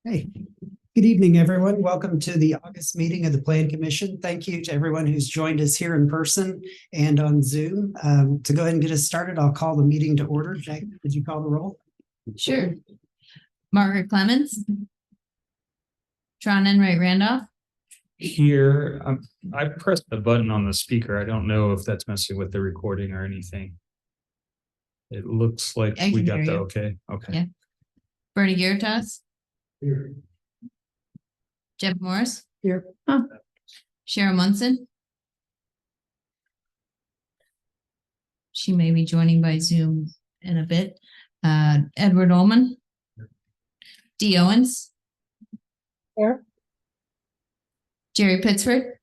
Hey, good evening, everyone. Welcome to the August meeting of the Plan Commission. Thank you to everyone who's joined us here in person and on Zoom. To go ahead and get us started, I'll call the meeting to order. Jack, would you call the roll? Sure. Margaret Clemens. Tron Enright Randolph. Here, I pressed the button on the speaker. I don't know if that's messing with the recording or anything. It looks like I we can got hear the you. okay. Okay. Yeah. Bernie Garitas. Here. Jeff Morris. Here. Cheryl Munson. She may be joining by Zoom in a bit. Edward Ullman. Dee Owens. Here. Jerry Pittsford.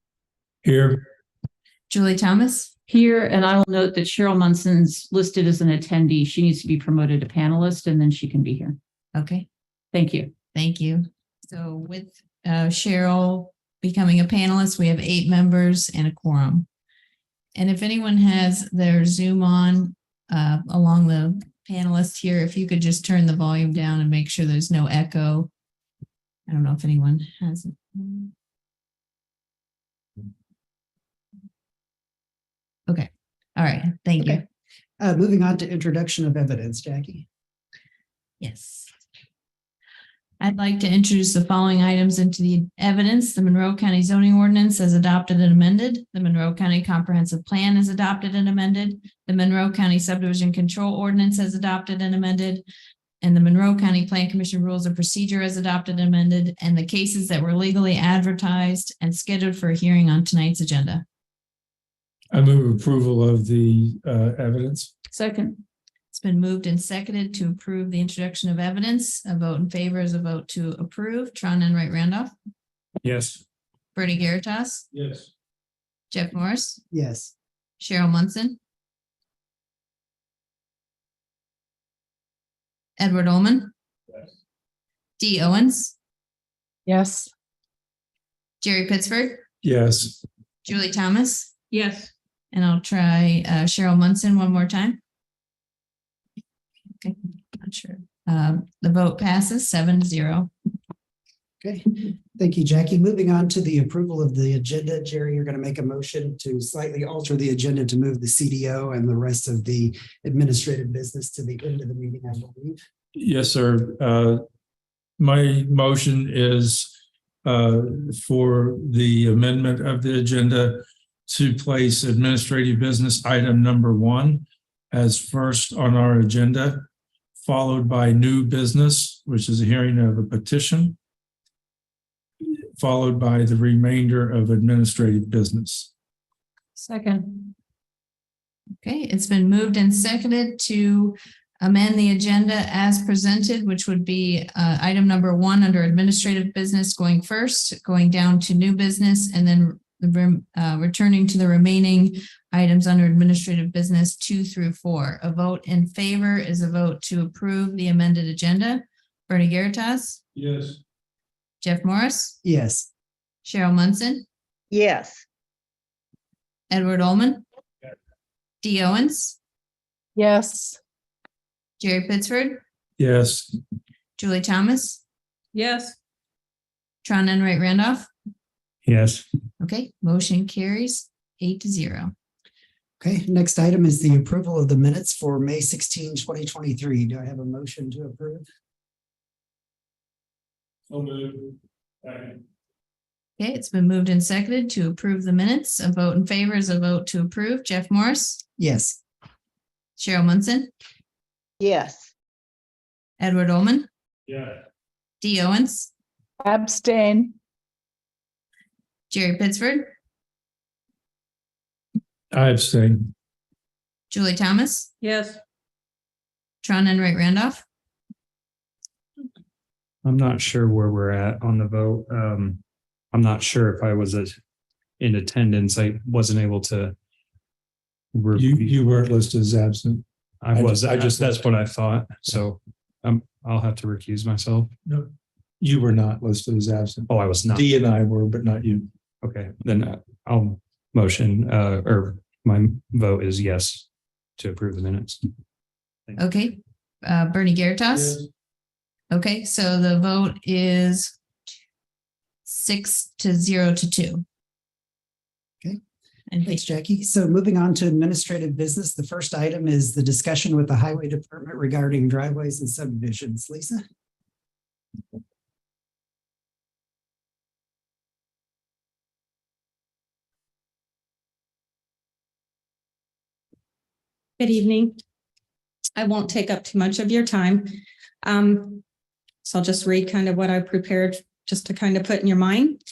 Here. Julie Thomas. Here, and I will note that Cheryl Munson's listed as an attendee. She needs to be promoted to panelist, and then she can be here. Okay, Thank you. thank you. So with Cheryl becoming a panelist, we have 8 members and a quorum. And if anyone has their Zoom on along the panelists here, if you could just turn the volume down and make sure there's no echo. I don't know if anyone has it. Okay. All right. Thank you. Okay. Moving on to introduction of evidence, Jackie. Yes. I'd like to introduce the following items into the evidence. The Monroe County zoning ordinance as adopted and amended. The Monroe County comprehensive plan is adopted and amended. The Monroe County subdivision control ordinance as adopted and amended. And the Monroe County Plan Commission rules of procedure as adopted and amended. And the cases that were legally advertised and scheduled for a hearing on tonight's agenda. I move approval of the evidence. Second. It's been moved and seconded to approve the introduction of evidence. A vote in favor is a vote to approve. Tron Enright Randolph. Yes. Bernie Garitas. Yes. Jeff Morris. Yes. Cheryl Munson. Edward Ullman. Yes. Dee Owens. Yes. Jerry Pittsford. Yes. Julie Thomas. Yes. And I'll try Cheryl Munson one more time. Okay, not sure. The vote passes 7-0. Okay. Thank you, Jackie. Moving on to the approval of the agenda. Jerry, you're going to make a motion to slightly alter the agenda to move the CDO and the rest of the administrative business to the end of the meeting, I believe. Yes, sir. My motion is for the amendment of the agenda to place administrative business item number 1 as first on our agenda, followed by new business, which is a hearing of a petition, followed by the remainder of administrative business. Second. Okay, it's been moved and seconded to amend the agenda as presented, which would be item number 1 under administrative business going first, going down to new business, and then returning to the remaining items under administrative business 2 through 4. A vote in favor is a vote to approve the amended agenda. Bernie Garitas. Yes. Jeff Morris. Yes. Cheryl Munson. Yes. Edward Ullman. Yes. Dee Owens. Yes. Jerry Pittsford. Yes. Julie Thomas. Yes. Tron Enright Randolph. Yes. Okay, motion carries 8-0. Okay. Next item is the approval of the minutes for May 16, 2023. Do I have a motion to approve? Okay, it's been moved and seconded to approve the minutes. A vote in favor is a vote to approve. Jeff Morris. Yes. Cheryl Munson. Yes. Edward Ullman. Yeah. Dee Owens. Abstain. Jerry Pittsford. I abstain. Julie Thomas. Yes. Tron Enright Randolph. I'm not sure where we're at on the vote. I'm not sure if I was in attendance. I wasn't able to. You weren't listed as absent. I was, I just- that's what I thought. So I'll have to recuse myself. No, you were not listed as absent. Oh, I was not. Dee and I were, but not you. Okay, then I'll motion, or my vote is yes to approve the minutes. Okay, Bernie Garitas. Okay, so the vote is 6-0-2. Okay. And Thanks, Jackie. So moving on to administrative business, the first item is the discussion with the highway department regarding driveways and subdivisions. Lisa? Good evening. I won't take up too much of your time. So I'll just read kind of what I prepared just to kind of put in your mind.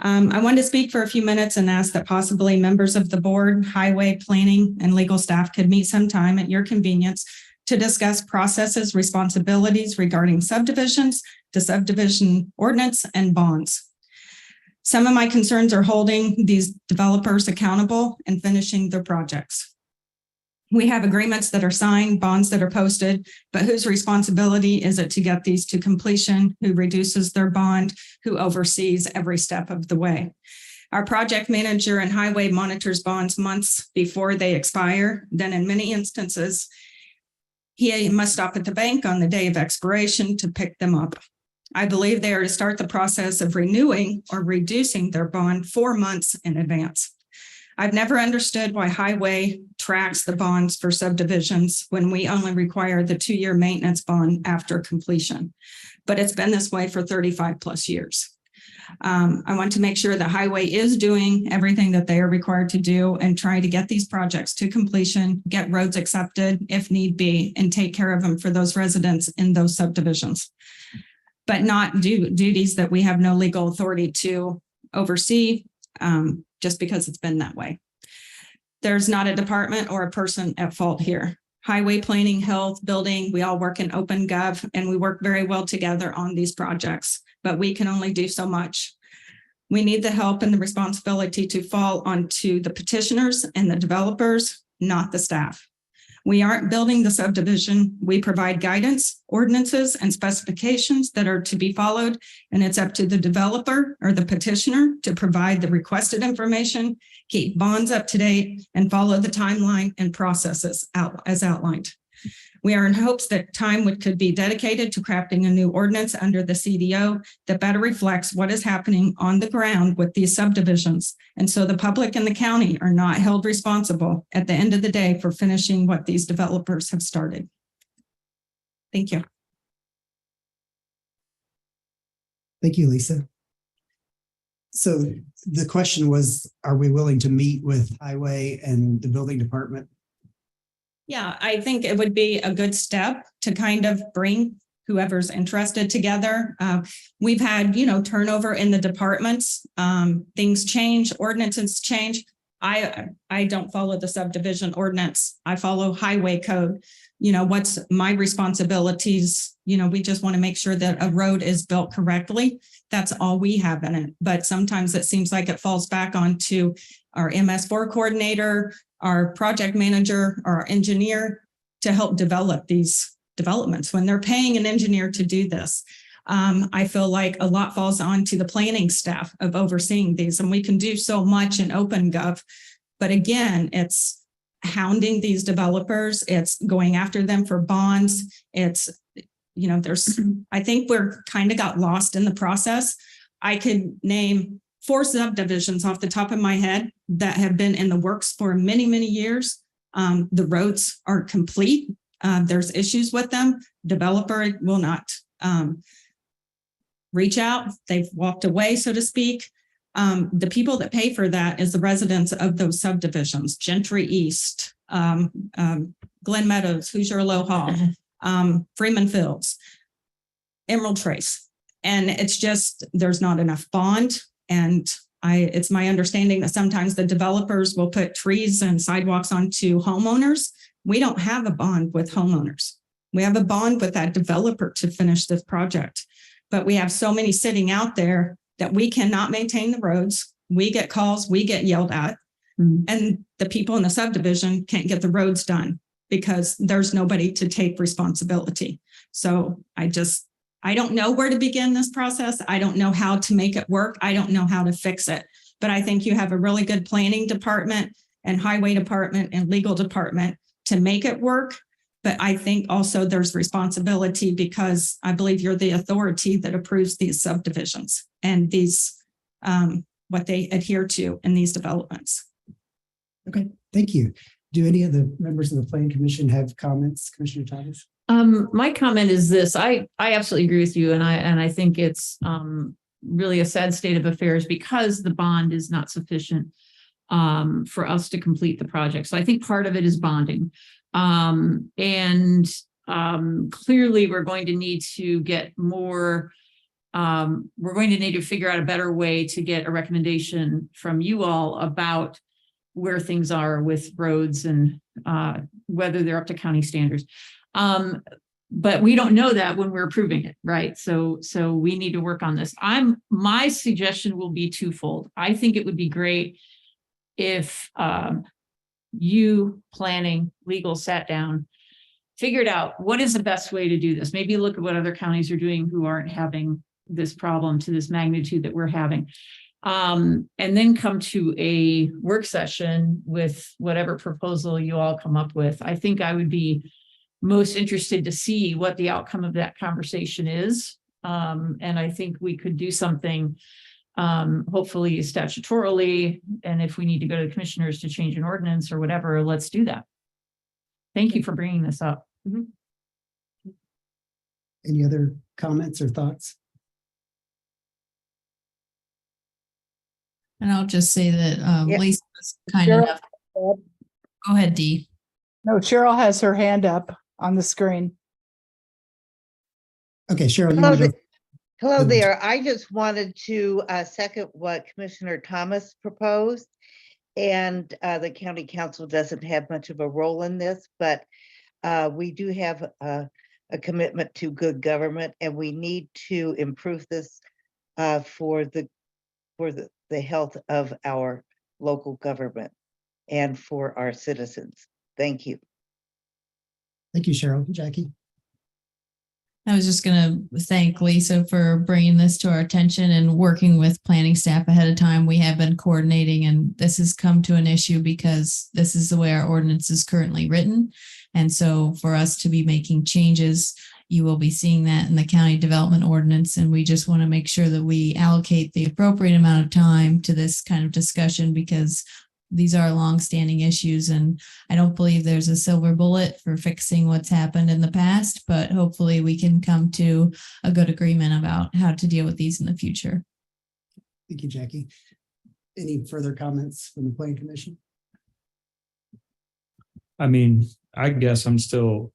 I wanted to speak for a few minutes and ask that possibly members of the board, highway, planning, and legal staff could meet sometime at your convenience to discuss processes, responsibilities regarding subdivisions, the subdivision ordinance, and bonds. Some of my concerns are holding these developers accountable and finishing their projects. We have agreements that are signed, bonds that are posted, but whose responsibility is it to get these to completion? Who reduces their bond? Who oversees every step of the way? Our project manager and highway monitors bonds months before they expire. Then in many instances, he must stop at the bank on the day of expiration to pick them up. I believe they are to start the process of renewing or reducing their bond 4 months in advance. I've never understood why highway tracks the bonds for subdivisions when we only require the 2-year maintenance bond after completion. But it's been this way for 35 plus years. I want to make sure the highway is doing everything that they are required to do and try to get these projects to completion, get roads accepted if need be, and take care of them for those residents in those subdivisions. But not do duties that we have no legal authority to oversee, just because it's been that way. There's not a department or a person at fault here. Highway planning, health, building, we all work in open gov and we work very well together on these projects, but we can only do so much. We need the help and the responsibility to fall onto the petitioners and the developers, not the staff. We aren't building the subdivision. We provide guidance, ordinances, and specifications that are to be followed, and it's up to the developer or the petitioner to provide the requested information, keep bonds up to date, and follow the timeline and processes as outlined. We are in hopes that time could be dedicated to crafting a new ordinance under the CDO that better reflects what is happening on the ground with these subdivisions. And so the public and the county are not held responsible at the end of the day for finishing what these developers have started. Thank you. Thank you, Lisa. So the question was, are we willing to meet with highway and the building department? Yeah, I think it would be a good step to kind of bring whoever's interested together. We've had, turnover in the departments. Things change, ordinances change. I don't follow the subdivision ordinance. I follow highway code. What's my responsibilities? We just want to make sure that a road is built correctly. That's all we have in it. But sometimes it seems like it falls back onto our MS4 coordinator, our project manager, or our engineer to help develop these developments when they're paying an engineer to do this. I feel like a lot falls onto the planning staff of overseeing these, and we can do so much in OpenGov. But again, it's hounding these developers. It's going after them for bonds. It's, I think we're kind of got lost in the process. I could name 4 subdivisions off the top of my head that have been in the works for many, many years. The roads are complete. There's issues with them. Developer will not reach out. They've walked away, so to speak. The people that pay for that is the residents of those subdivisions, Gentry East, Glen Meadows, Hoosier Aloha, Freeman Fields, Emerald Trace. And it's just, there's not enough bond. And it's my understanding that sometimes the developers will put trees and sidewalks onto homeowners. We don't have a bond with homeowners. We have a bond with that developer to finish this project. But we have so many sitting out there that we cannot maintain the roads. We get calls, we get yelled at. Mhm. And the people in the subdivision can't get the roads done because there's nobody to take responsibility. So I don't know where to begin this process. I don't know how to make it work. I don't know how to fix it. But I think you have a really good planning department and highway department and legal department to make it work. But I think also there's responsibility because I believe you're the authority that approves these subdivisions and these, what they adhere to in these developments. Okay, thank you. Do any of the members of the Plan Commission have comments, Commissioner Thomas? My comment is this, I absolutely agree with you, and I think it's really a sad state of affairs because the bond is not sufficient for us to complete the project. So I think part of it is bonding. Clearly we're going to need to get more, we're going to need to figure out a better way to get a recommendation from you all about where things are with roads and whether they're up to county standards. But we don't know that when we're approving it, right? So we need to work on this. My suggestion will be twofold. I think it would be great if you, planning, legal, sat down, figured out what is the best way to do this. Maybe look at what other counties are doing who aren't having this problem to this magnitude that we're having. And then come to a work session with whatever proposal you all come up with. I think I would be most interested to see what the outcome of that conversation is. And I think we could do something, hopefully statutorily. And if we need to go to the commissioners to change an ordinance or whatever, let's do that. Thank you for bringing this up. Any other comments or thoughts? And I'll just say that Yeah. Lisa was kind Cheryl- enough. Go ahead, Dee. No, Cheryl has her hand up on the screen. Okay, Cheryl, you Hello, want to go? hello there. I just wanted to second what Commissioner Thomas proposed. And the county council doesn't have much of a role in this, but we do have a commitment to good government, and we need to improve this for the health of our local government and for our citizens. Thank you. Thank you, Cheryl. Jackie? I was just going to thank Lisa for bringing this to our attention and working with planning staff ahead of time. We have been coordinating, and this has come to an issue because this is the way our ordinance is currently written. And so for us to be making changes, you will be seeing that in the county development ordinance. And we just want to make sure that we allocate the appropriate amount of time to this kind of discussion because these are longstanding issues, and I don't believe there's a silver bullet for fixing what's happened in the past, but hopefully we can come to a good agreement about how to deal with these in the future. Thank you, Jackie. Any further comments from the Plan Commission? I mean, I guess I'm still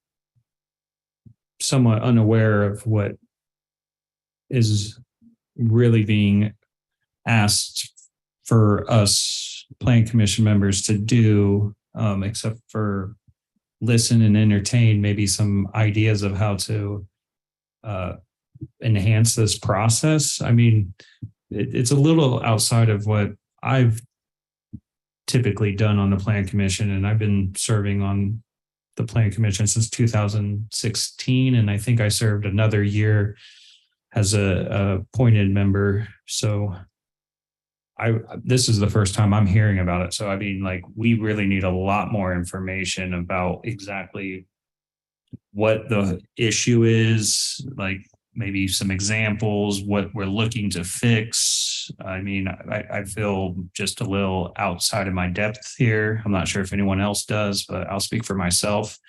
somewhat unaware of what is really being asked for us Plan Commission members to do, except for listen and entertain maybe some ideas of how to enhance this process. I mean, it's a little outside of what I've typically done on the Plan Commission, and I've been serving on the Plan Commission since 2016, and I think I served another year as a appointed member. So this is the first time I'm hearing about it. So I mean, like, we really need a lot more information about exactly what the issue is, like maybe some examples, what we're looking to fix. I mean, I feel just a little outside of my depth here. I'm not sure if anyone else does, but I'll speak for myself.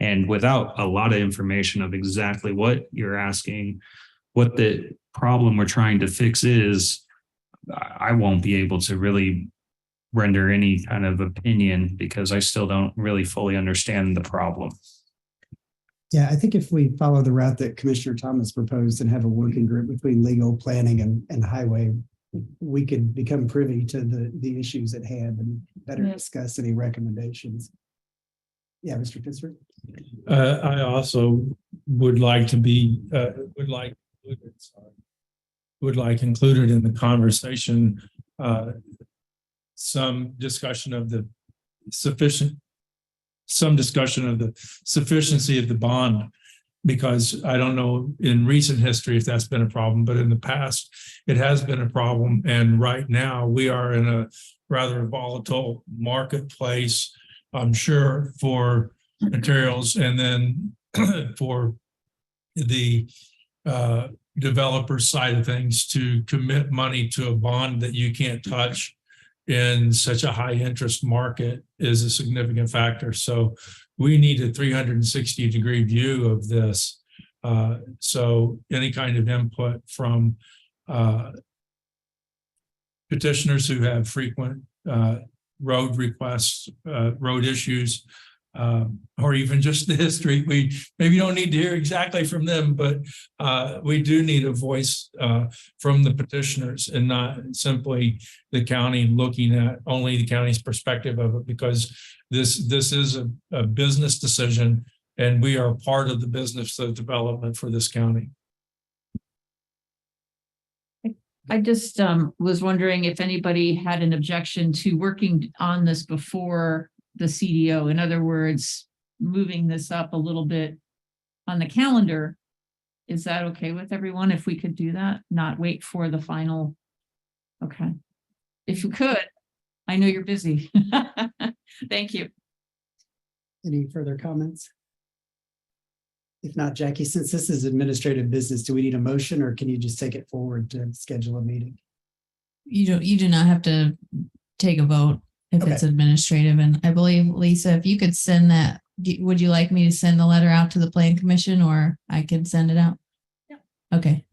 And without a lot of information of exactly what you're asking, what the problem we're trying to fix is, I won't be able to really render any kind of opinion because I still don't really fully understand the problem. Yeah, I think if we follow the route that Commissioner Thomas proposed and have a working group between legal, planning, and highway, we could become privy to the issues at hand and better discuss any recommendations. Yeah, Mr. Pittsburgh. I also would like to be, would like included in the conversation, some discussion of the sufficiency of the bond. Because I don't know in recent history if that's been a problem, but in the past, it has been a problem. And right now we are in a rather volatile marketplace, I'm sure, for materials, and then for the developer side of things to commit money to a bond that you can't touch in such a high interest market is a significant factor. So we need a 360-degree view of this. So any kind of input from petitioners who have frequent road requests, road issues, or even just the history. We maybe don't need to hear exactly from them, but we do need a voice from the petitioners and not simply the county looking at only the county's perspective of it, because this is a business decision and we are part of the business of development for this county. I just was wondering if anybody had an objection to working on this before the CDO. In other words, moving this up a little bit on the calendar. Is that okay with everyone if we could do that? Not wait for the final? Okay. If you could, I know you're busy. Thank you. Any further comments? If not, Jackie, since this is administrative business, do we need a motion or can you just take it forward to schedule a meeting? You do not have to take a vote if it's administrative. And I believe, Lisa, if you could send that, would you like me to send the letter out to the Plan Commission or I could send it out? Yeah. Okay.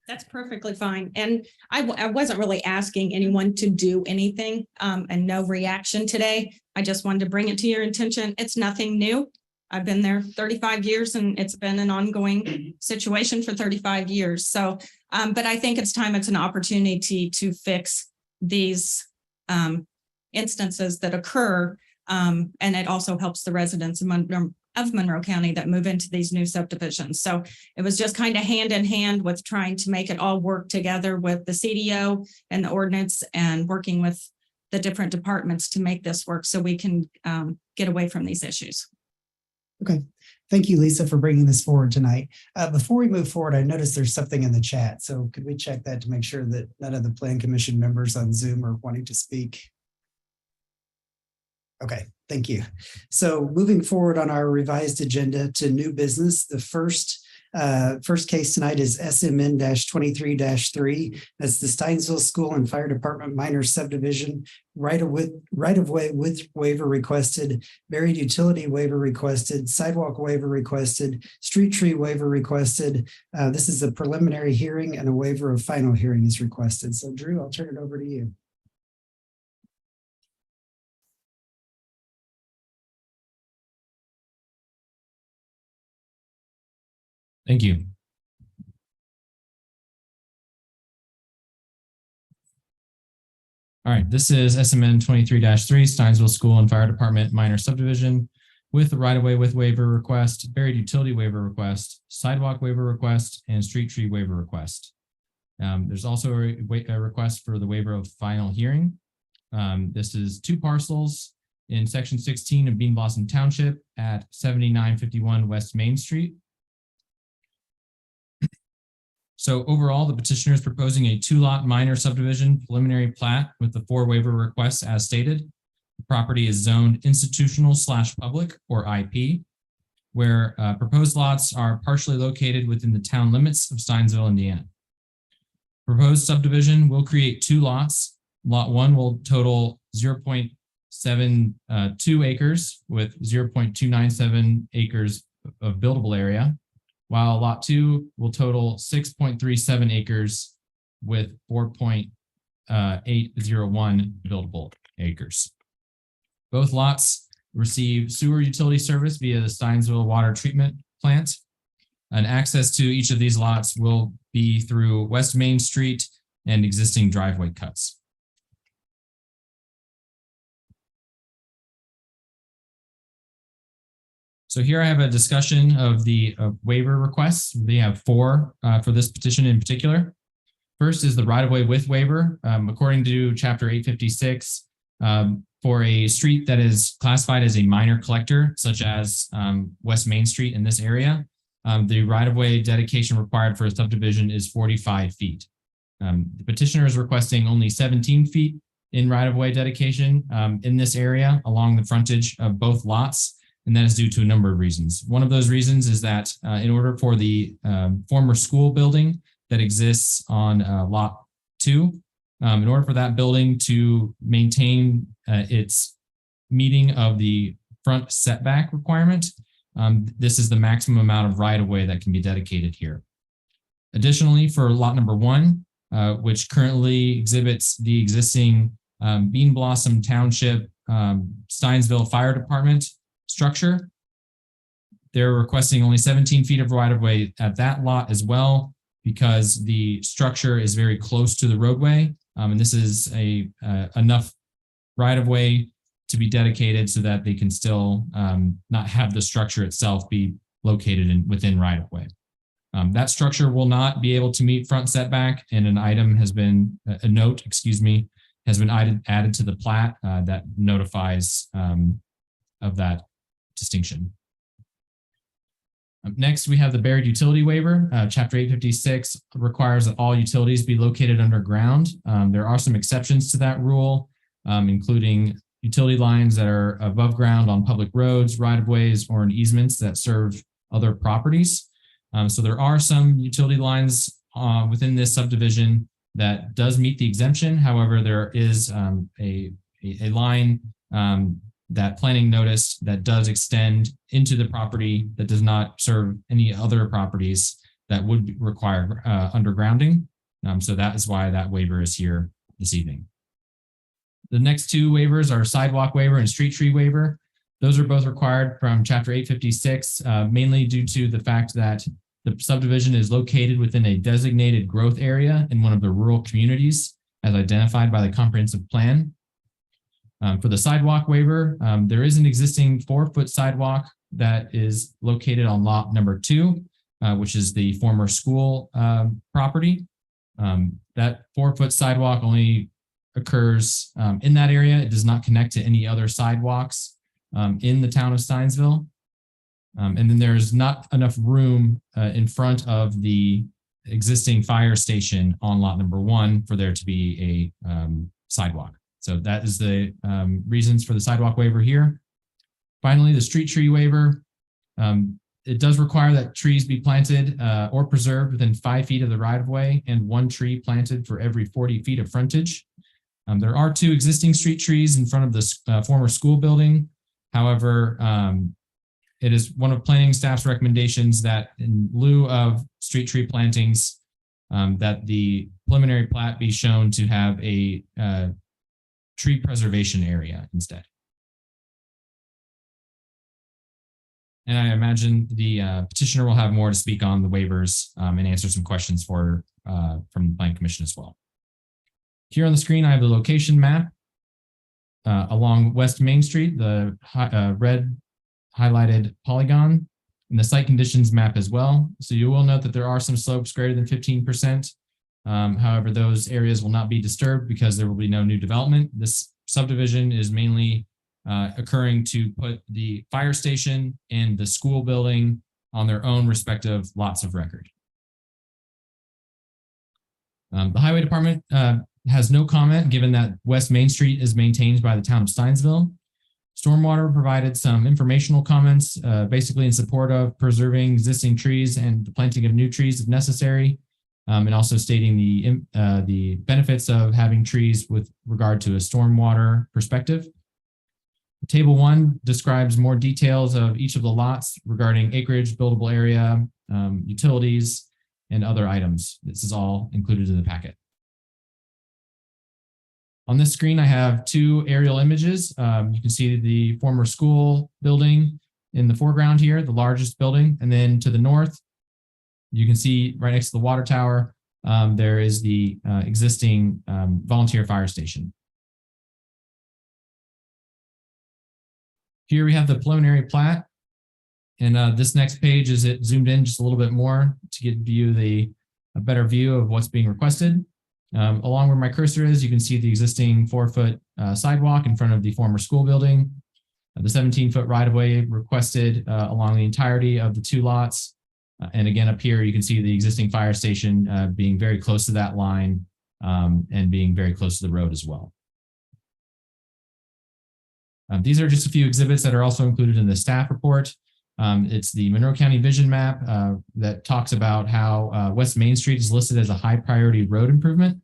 That's perfectly fine. And I wasn't really asking anyone to do anything and no reaction today. I just wanted to bring it to your attention. It's nothing new. I've been there 35 years and it's been an ongoing situation for 35 years. So, but I think it's time, it's an opportunity to fix these instances that occur. And it also helps the residents of Monroe County that move into these new subdivisions. So it was just kind of hand in hand with trying to make it all work together with the CDO and the ordinance and working with the different departments to make this work so we can get away from these issues. Okay. Thank you, Lisa, for bringing this forward tonight. Before we move forward, I noticed there's something in the chat. So could we check that to make sure that none of the Plan Commission members on Zoom are wanting to speak? Okay, thank you. So moving forward on our revised agenda to new business, the first case tonight is SMN-23-3. That's the Steinsville School and Fire Department minor subdivision, right of way with waiver requested, buried utility waiver requested, sidewalk waiver requested, street tree waiver requested. This is a preliminary hearing and a waiver of final hearing is requested. So Drew, I'll turn it over to you. Thank you. All right, this is SMN 23-3, Steinsville School and Fire Department minor subdivision with the right-of-way with waiver request, buried utility waiver request, sidewalk waiver request, and street tree waiver request. There's also a request for the waiver of final hearing. This is 2 parcels in section 16 of Bean Blossom Township at 7951 West Main Street. So overall, the petitioner is proposing a 2-lot minor subdivision preliminary plat with the 4 waiver requests as stated. The property is zoned institutional/public or IP, where proposed lots are partially located within the town limits of Steinsville, Indiana. Proposed subdivision will create 2 lots. Lot 1 will total 0.72 acres with 0.297 acres of buildable area, while lot 2 will total 6.37 acres with 4.801 buildable acres. Both lots receive sewer utility service via the Steinsville Water Treatment Plant, and access to each of these lots will be through West Main Street and existing driveway cuts. So here I have a discussion of the waiver requests. We have 4 for this petition in particular. First is the right-of-way width waiver. According to Chapter 856, for a street that is classified as a minor collector, such as West Main Street in this area, the right-of-way dedication required for a subdivision is 45 feet. The petitioner is requesting only 17 feet in right-of-way dedication in this area along the frontage of both lots, and that is due to a number of reasons. One of those reasons is that in order for the former school building that exists on Lot 2, in order for that building to maintain its meeting of the front setback requirement, this is the maximum amount of right-of-way that can be dedicated here. Additionally, for lot number 1, which currently exhibits the existing Bean Blossom Township Steinsville Fire Department structure, they're requesting only 17 feet of right-of-way at that lot as well, because the structure is very close to the roadway. And this is enough right-of-way to be dedicated so that they can still not have the structure itself be located within right-of-way. That structure will not be able to meet front setback, and a note has been added to the plat that notifies of that distinction. Next, we have the buried utility waiver. Chapter 856 requires that all utilities be located underground. There are some exceptions to that rule, including utility lines that are above ground on public roads, right-of-ways, or in easements that serve other properties. So there are some utility lines within this subdivision that does meet the exemption. However, there is a line that planning noticed that does extend into the property that does not serve any other properties that would require undergrounding. So that is why that waiver is here this evening. The next 2 waivers are sidewalk waiver and street tree waiver. Those are both required from Chapter 856, mainly due to the fact that the subdivision is located within a designated growth area in one of the rural communities as identified by the comprehensive plan. For the sidewalk waiver, there is an existing 4-foot sidewalk that is located on lot number 2, which is the former school property. That 4-foot sidewalk only occurs in that area. It does not connect to any other sidewalks in the town of Steinsville. And then there's not enough room in front of the existing fire station on lot number 1 for there to be a sidewalk. So that is the reasons for the sidewalk waiver here. Finally, the street tree waiver. It does require that trees be planted or preserved within 5 feet of the right-of-way and 1 tree planted for every 40 feet of frontage. There are 2 existing street trees in front of the former school building. However, it is one of planning staff's recommendations that in lieu of street tree plantings, that the preliminary plat be shown to have a tree preservation area instead. And I imagine the petitioner will have more to speak on the waivers and answer some questions from the Planning Commission as well. Here on the screen, I have the location map along West Main Street, the red highlighted polygon, and the site conditions map as well. So you will note that there are some slopes greater than 15%. However, those areas will not be disturbed because there will be no new development. This subdivision is mainly occurring to put the fire station and the school building on their own respective lots of record. The highway department has no comment given that West Main Street is maintained by the town of Steinsville. Stormwater provided some informational comments, basically in support of preserving existing trees and the planting of new trees if necessary, and also stating the benefits of having trees with regard to a stormwater perspective. Table 1 describes more details of each of the lots regarding acreage, buildable area, utilities, and other items. This is all included in the packet. On this screen, I have 2 aerial images. You can see the former school building in the foreground here, the largest building. And then to the north, you can see right next to the water tower, there is the existing volunteer fire station. Here we have the preliminary plat. And this next page is it zoomed in just a little bit more to give you a better view of what's being requested. Along where my cursor is, you can see the existing 4-foot sidewalk in front of the former school building. The 17-foot right-of-way requested along the entirety of the 2 lots. And again, up here, you can see the existing fire station being very close to that line and being very close to the road as well. These are just a few exhibits that are also included in the staff report. It's the Monroe County Vision Map that talks about how West Main Street is listed as a high priority road improvement.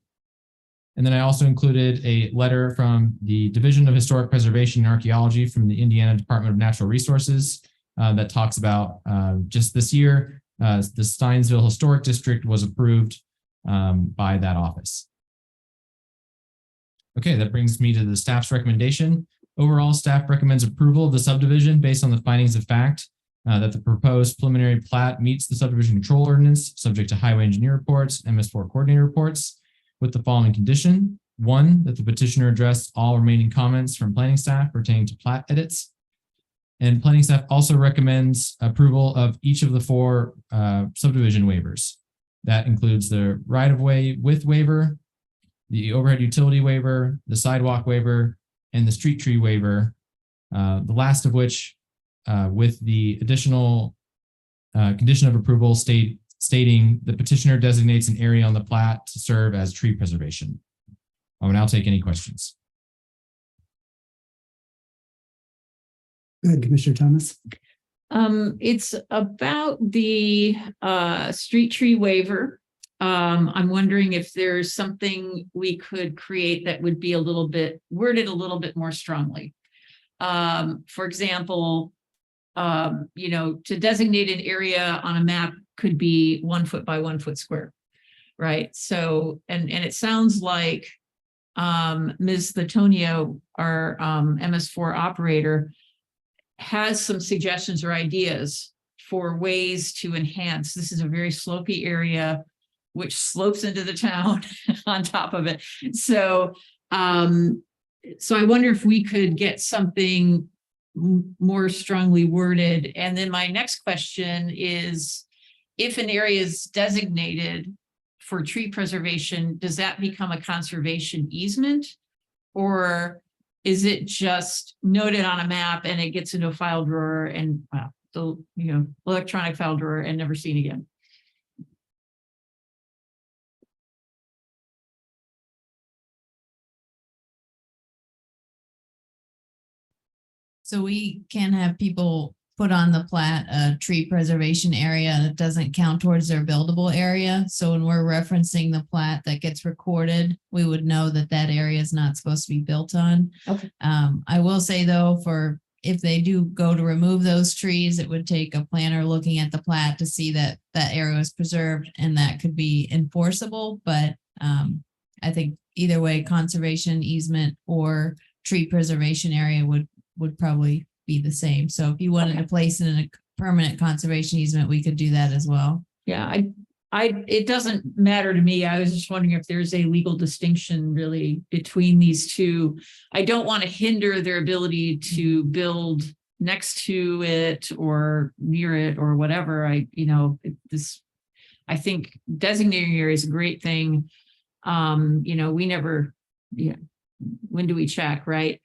And then I also included a letter from the Division of Historic Preservation and Archaeology from the Indiana Department of Natural Resources that talks about just this year, the Steinsville Historic District was approved by that office. Okay, that brings me to the staff's recommendation. Overall, staff recommends approval of the subdivision based on the findings of fact that the proposed preliminary plat meets the subdivision control ordinance, subject to highway engineer reports, MS4 coordinator reports, with the following condition. 1, that the petitioner addressed all remaining comments from planning staff pertaining to plat edits. And planning staff also recommends approval of each of the 4 subdivision waivers. That includes the right-of-way width waiver, the overhead utility waiver, the sidewalk waiver, and the street tree waiver, the last of which with the additional condition of approval stating the petitioner designates an area on the plat to serve as tree preservation. I will now take any questions. Go ahead, Commissioner Thomas. It's about the street tree waiver. I'm wondering if there's something we could create that would be worded a little bit more strongly. For example, to designate an area on a map could be 1 foot by 1 foot square, right? So, and it sounds like Ms. Latonia, our MS4 operator, has some suggestions or ideas for ways to enhance. This is a very slopey area, which slopes into the town on top of it. So, so I wonder if we could get something more strongly worded. And then my next question is, if an area is designated for tree preservation, does that become a conservation easement? Or is it just noted on a map and it gets into a file drawer and the electronic file drawer and never seen again? So we can have people put on the plat a tree preservation area that doesn't count towards their buildable area. So when we're referencing the plat that gets recorded, we would know that that area is not supposed to be built on. Okay. I will say though, if they do go to remove those trees, it would take a planner looking at the plat to see that that area was preserved, and that could be enforceable. But I think either way, conservation easement or tree preservation area would probably be the same. So if you wanted to place it in a permanent conservation easement, we could do that as well. Yeah, it doesn't matter to me. I was just wondering if there's a legal distinction really between these two. I don't want to hinder their ability to build next to it or near it or whatever. I think designating area is a great thing. We never, when do we check, right?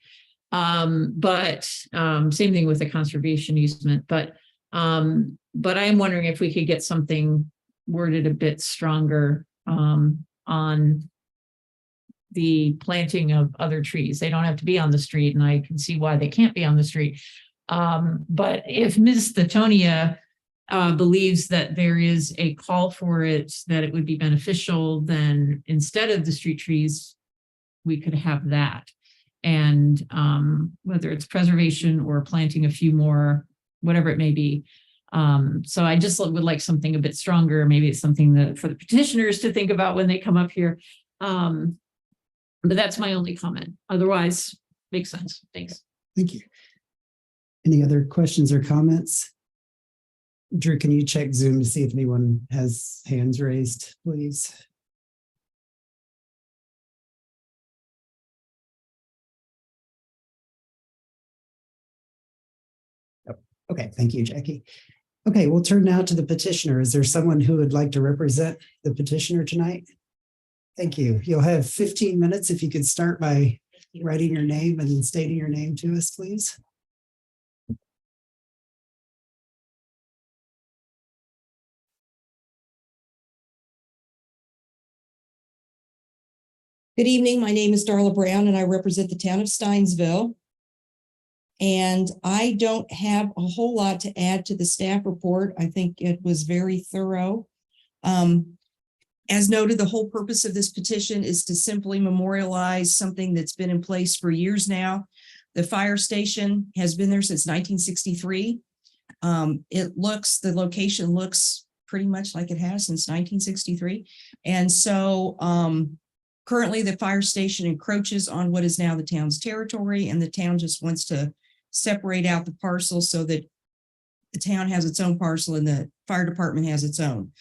But same thing with the conservation easement, but I am wondering if we could get something worded a bit stronger on the planting of other trees. They don't have to be on the street, and I can see why they can't be on the street. But if Ms. Latonia believes that there is a call for it, that it would be beneficial, then instead of the street trees, we could have that. And whether it's preservation or planting a few more, whatever it may be. So I just would like something a bit stronger. Maybe it's something that for the petitioners to think about when they come up here. But that's my only comment. Otherwise, makes sense. Thanks. Thank you. Any other questions or comments? Drew, can you check Zoom to see if anyone has hands raised, please? Okay, thank you, Jackie. Okay, we'll turn now to the petitioner. Is there someone who would like to represent the petitioner tonight? Thank you. You'll have 15 minutes. If you could start by writing your name and stating your name to us, please. Good evening. My name is Darla Brown and I represent the town of Steinsville. And I don't have a whole lot to add to the staff report. I think it was very thorough. As noted, the whole purpose of this petition is to simply memorialize something that's been in place for years now. The fire station has been there since 1963. The location looks pretty much like it has since 1963. And so currently the fire station encroaches on what is now the town's territory, and the town just wants to separate out the parcel so that the town has its own parcel and the fire department has its own.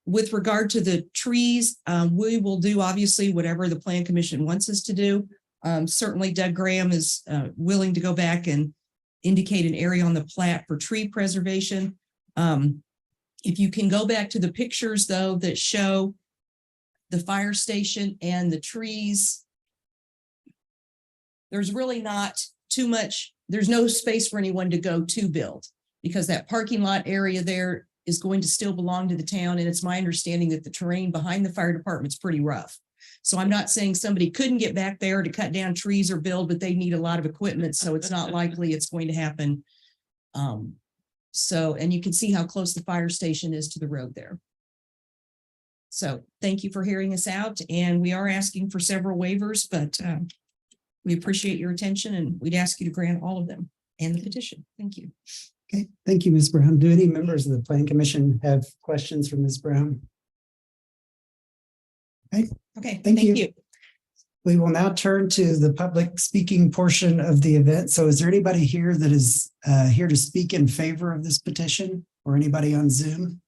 With regard to the trees, we will do obviously whatever the Plan Commission wants us to do. Certainly Doug Graham is willing to go back and indicate an area on the plat for tree preservation. If you can go back to the pictures though that show the fire station and the trees, there's really not too much, there's no space for anyone to go to build, because that parking lot area there is going to still belong to the town. And it's my understanding that the terrain behind the fire department's pretty rough. So I'm not saying somebody couldn't get back there to cut down trees or build, but they need a lot of equipment. So it's not likely it's going to happen. And you can see how close the fire station is to the road there. So thank you for hearing us out. And we are asking for several waivers, but we appreciate your attention and we'd ask you to grant all of them and the petition. Thank you. Okay, thank you, Ms. Brown. Do any members of the Plan Commission have questions for Ms. Brown? Okay, Thank you. you. We will now turn to the public speaking portion of the event. So is there anybody here that is here to speak in favor of this petition, or anybody on Zoom?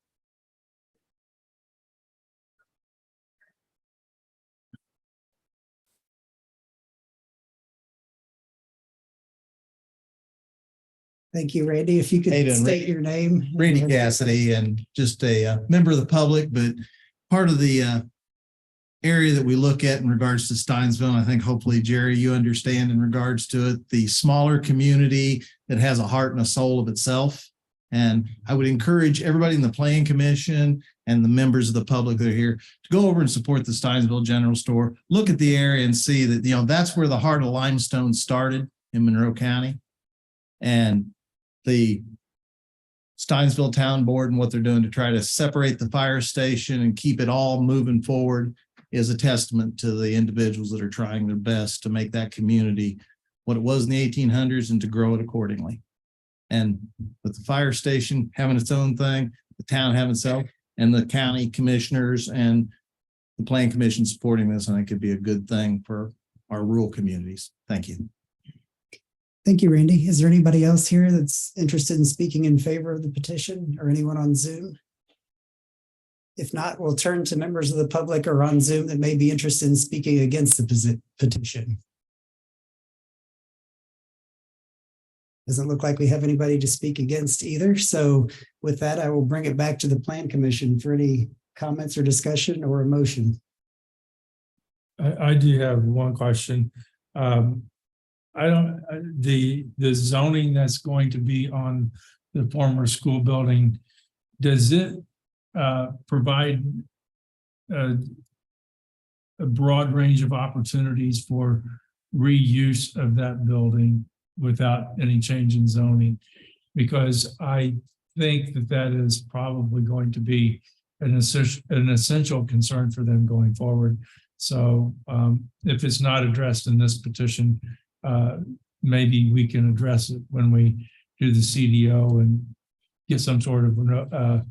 Thank you, Randy. If you could How you doing, state your name. Randy Cassidy, and just a member of the public, but part of the area that we look at in regards to Steinsville. And I think hopefully, Jerry, you understand in regards to it, the smaller community that has a heart and a soul of itself. And I would encourage everybody in the Plan Commission and the members of the public that are here to go over and support the Steinsville General Store. Look at the area and see that, that's where the heart of limestone started in Monroe County. And the Steinsville Town Board and what they're doing to try to separate the fire station and keep it all moving forward is a testament to the individuals that are trying their best to make that community what it was in the 1800s and to grow it accordingly. And with the fire station having its own thing, the town having itself, and the county commissioners and the Plan Commission supporting this, I think could be a good thing for our rural communities. Thank you. Thank you, Randy. Is there anybody else here that's interested in speaking in favor of the petition, or anyone on Zoom? If not, we'll turn to members of the public or on Zoom that may be interested in speaking against the petition. Doesn't look like we have anybody to speak against either. So with that, I will bring it back to the Plan Commission for any comments or discussion or a motion. I do have one question. The zoning that's going to be on the former school building, does it provide a broad range of opportunities for reuse of that building without any change in zoning? Because I think that is probably going to be an essential concern for them going forward. So if it's not addressed in this petition, maybe we can address it when we do the CDO and get some sort of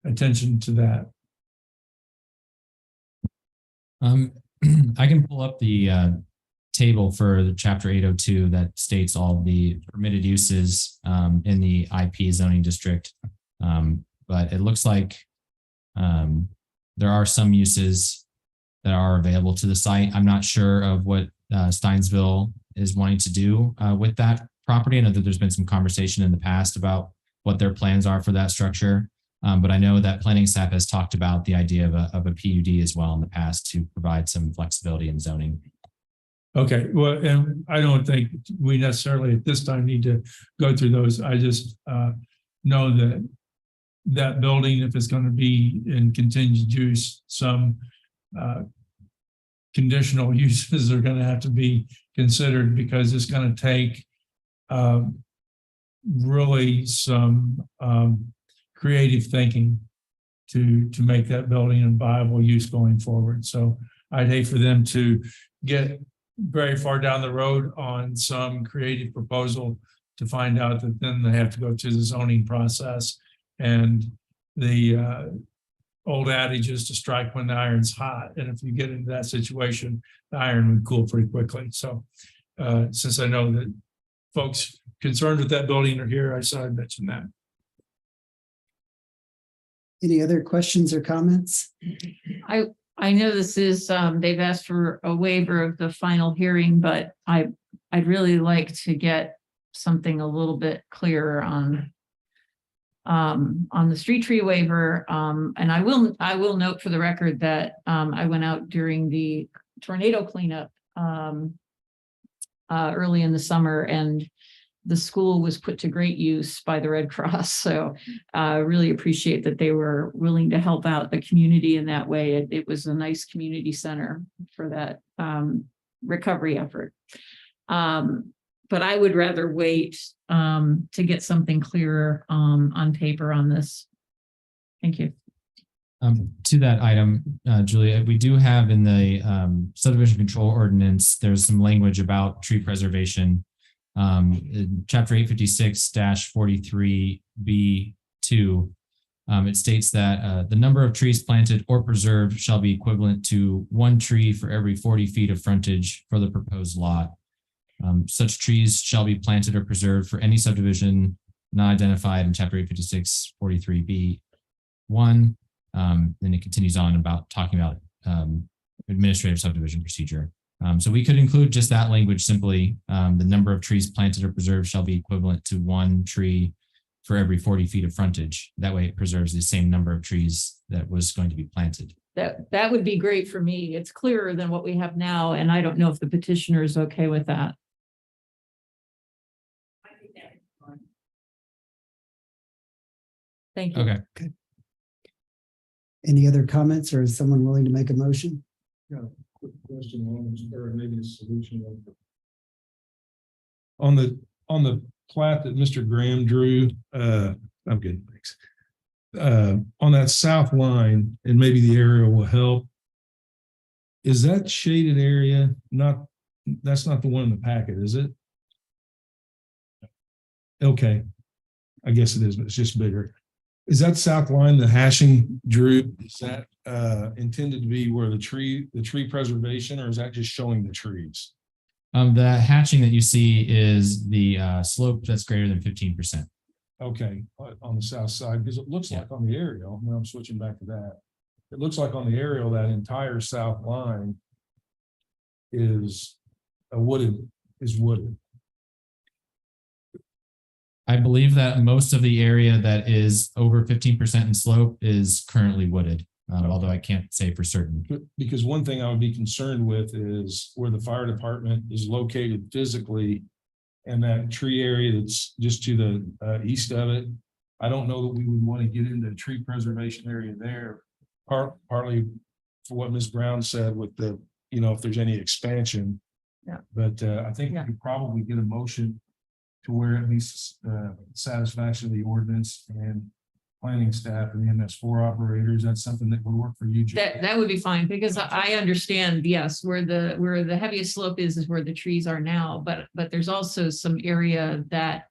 attention to that. I can pull up the table for the chapter 802 that states all the permitted uses in the IP zoning district. But it looks like there are some uses that are available to the site. I'm not sure of what Steinsville is wanting to do with that property. I know that there's been some conversation in the past about what their plans are for that structure. But I know that planning staff has talked about the idea of a PUD as well in the past to provide some flexibility in zoning. Okay, well, and I don't think we necessarily at this time need to go through those. I just know that that building, if it's going to be in contingent use, some conditional uses are going to have to be considered, because it's going to take really some creative thinking to make that building a viable use going forward. So I'd hate for them to get very far down the road on some creative proposal to find out that then they have to go through the zoning process. And the old adage is to strike when the iron's hot. And if you get into that situation, the iron would cool pretty quickly. So since I know that folks concerned with that building are here, I said I'd mention that. Any other questions or comments? I know this is, they've asked for a waiver of the final hearing, but I'd really like to get something a little bit clearer on the street tree waiver. And I will note for the record that I went out during the tornado cleanup early in the summer, and the school was put to great use by the Red Cross. So really appreciate that they were willing to help out the community in that way. It was a nice community center for that recovery effort. But I would rather wait to get something clearer on paper on this. Thank you. To that item, Julia, we do have in the subdivision control ordinance, there's some language about tree preservation. In chapter 856-43B2, it states that the number of trees planted or preserved shall be equivalent to 1 tree for every 40 feet of frontage for the proposed lot. Such trees shall be planted or preserved for any subdivision not identified in chapter 856-43B1. Then it continues on about talking about administrative subdivision procedure. So we could include just that language simply. The number of trees planted or preserved shall be equivalent to 1 tree for every 40 feet of frontage. That way it preserves the same number of trees that was going to be planted. That would be great for me. It's clearer than what we have now, and I don't know if the petitioner is okay with that. Thank you. Okay. Any other comments, or is someone willing to make a motion? Yeah, quick question on this, or maybe a solution. On the plat that Mr. Graham drew, I'm good, thanks. On that south line, and maybe the aerial will help. Is that shaded area that's not the one in the packet, is it? Okay. I guess it is, but it's just bigger. Is that south line, the hashing drew, is that intended to be where the tree preservation, or is that just showing the trees? The hatching that you see is the slope that's greater than 15%. Okay, on the south side, because it looks like on the aerial, when I'm switching back to that, it looks like on the aerial, that entire south line is wooded. I believe that most of the area that is over 15% in slope is currently wooded, although I can't say for certain. Because one thing I would be concerned with is where the fire department is located physically, and that tree area that's just to the east of it. I don't know that we would want to get into the tree preservation area there, partly for what Ms. Brown said with the, if there's any expansion. Yeah. But I think we could probably get a motion to where at least satisfaction of the ordinance and planning staff and the MS4 operators, that's something that would work for you, Jay. That would be fine, because I understand, yes, where the heaviest slope is where the trees are now, but there's also some area that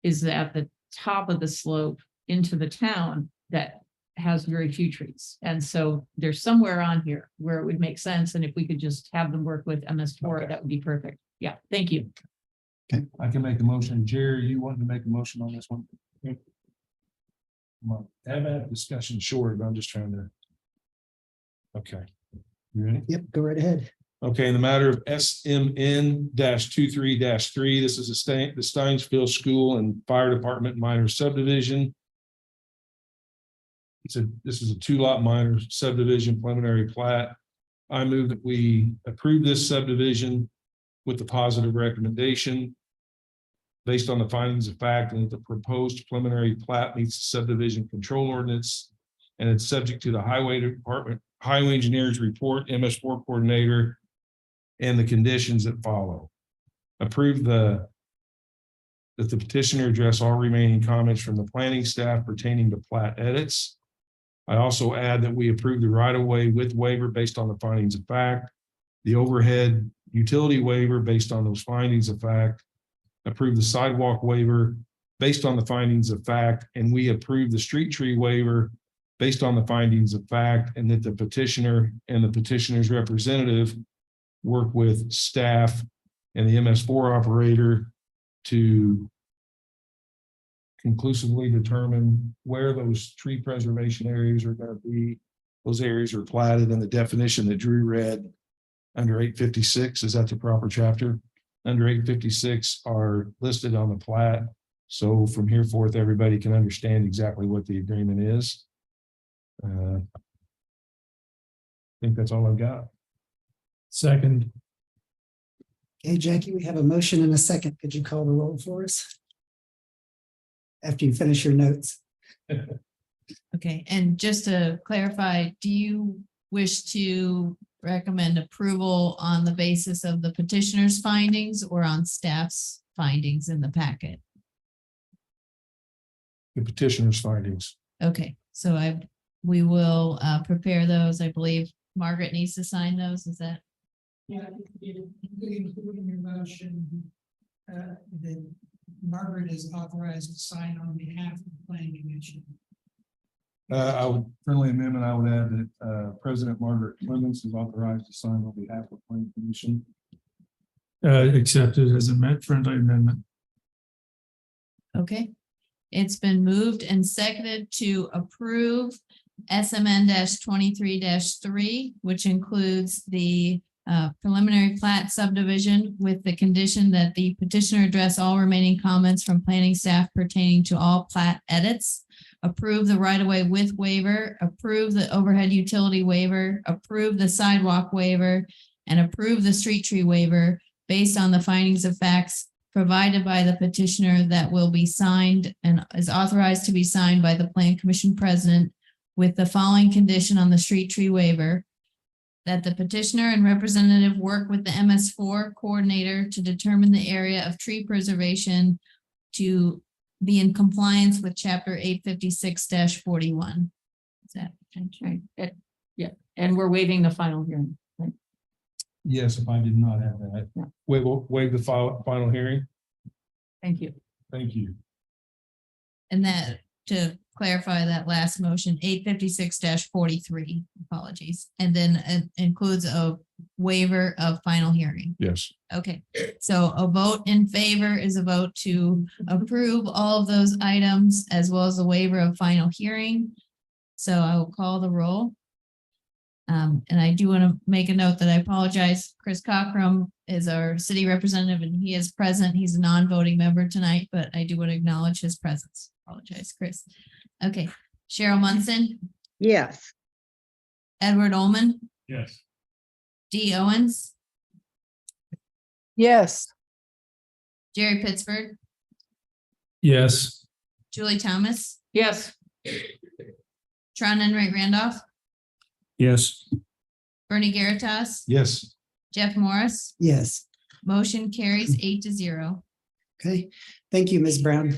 is at the top of the slope into the town that has very few trees. And so there's somewhere on here where it would make sense. And if we could just have them work with MS4, that would be perfect. Yeah, thank you. Okay, I can make a motion. Jerry, you wanted to make a motion on this one? Come on, have that discussion short, but I'm just trying to. Okay, you ready? Yep, go right ahead. Okay, in the matter of SMN 23 3, this is the Steinsville School and Fire Department minor subdivision. This is a 2-lot minor subdivision preliminary plat. I move that we approve this subdivision with the positive recommendation based on the findings of fact and that the proposed preliminary plat meets the subdivision control ordinance, and it's subject to the highway department, highway engineer's report, MS4 coordinator, and the conditions that follow. Approve that the petitioner address all remaining comments from the planning staff pertaining to plat edits. I also add that we approve the right-of-way with waiver based on the findings of fact, the overhead utility waiver based on those findings of fact, approve the sidewalk waiver based on the findings of fact, and we approve the street tree waiver based on the findings of fact, and that the petitioner and the petitioner's representative work with staff and the MS4 operator to conclusively determine where those tree preservation areas are going to be. Those areas are platted in the definition that Drew read under 856. Is that the proper chapter? Under 856 are listed on the plat. So from here forth, everybody can understand exactly what the agreement is. I think that's all I've got. Second. Okay, Jackie, we have a motion and a second. Could you call the roll for us? After you finish your notes. Okay, and just to clarify, do you wish to recommend approval on the basis of the petitioner's findings or on staff's findings in the packet? The petitioner's findings. Okay, so we will prepare those. I believe Margaret needs to sign those. Is that? Yeah, including your motion, that Margaret is authorized to sign on behalf of the planning commission. I would friendly amendment. I would add that President Margaret Clemens is authorized to sign on behalf of the planning commission. Accepted as a friendly amendment. Okay, it's been moved and seconded to approve SMN 23 3, which includes the preliminary plat subdivision with the condition that the petitioner address all remaining comments from planning staff pertaining to all plat edits, approve the right-of-way with waiver, approve the overhead utility waiver, approve the sidewalk waiver, and approve the street tree waiver based on the findings of facts provided by the petitioner that will be signed and is authorized to be signed by the Plan Commission President with the following condition on the street tree waiver: that the petitioner and representative work with the MS4 coordinator to determine the area of tree preservation to be in compliance with chapter 856-41. Is that Okay, yeah, and we're waiving the final hearing. Right? Yes, if I did not have that. Yeah. Waive the final hearing. Thank you. Thank you. and that to clarify that last motion, 856-43, apologies, and then it includes a waiver of final hearing. Yes. Okay, so a vote in favor is a vote to approve all of those items as well as a waiver of final hearing. So I will call the roll. And I do want to make a note that I apologize. Chris Cockrum is our city representative and he is present. He's a non-voting member tonight, but I do want to acknowledge his presence. Apologize, Chris. Okay, Cheryl Munson, Yes. Edward Ullman, Yes. Dee Owens, Yes. Jerry Pittsburgh, Yes. Julie Thomas, Yes. Tron Enright Randolph, Yes. Bernie Garitas, Yes. Jeff Morris. Yes. Motion carries 8-0. Okay, thank you, Ms. Brown.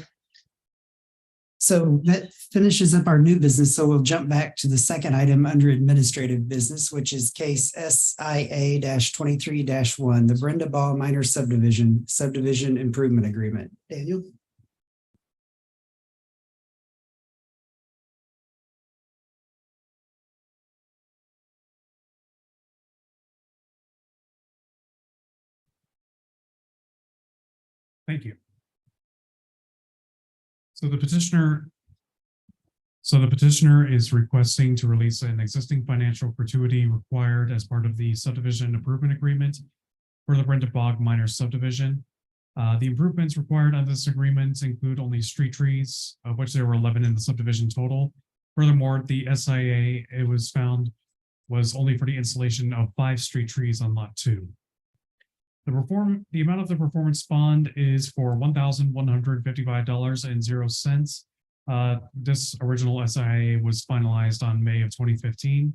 So that finishes up our new business. So we'll jump back to the second item under administrative business, which is case SIA-23-1, the Brenda Ball Minor Subdivision Improvement Agreement. Daniel? Thank you. So the petitioner So the petitioner is requesting to release an existing financial gratuity required as part of the subdivision improvement agreement for the Brenda Bog minor subdivision. The improvements required under this agreement include only street trees, of which there were 11 in the subdivision total. Furthermore, the SIA, it was found, was only for the installation of 5 street trees on lot 2. The amount of the performance bond is for $1,155.00. This original SIA was finalized on May of 2015.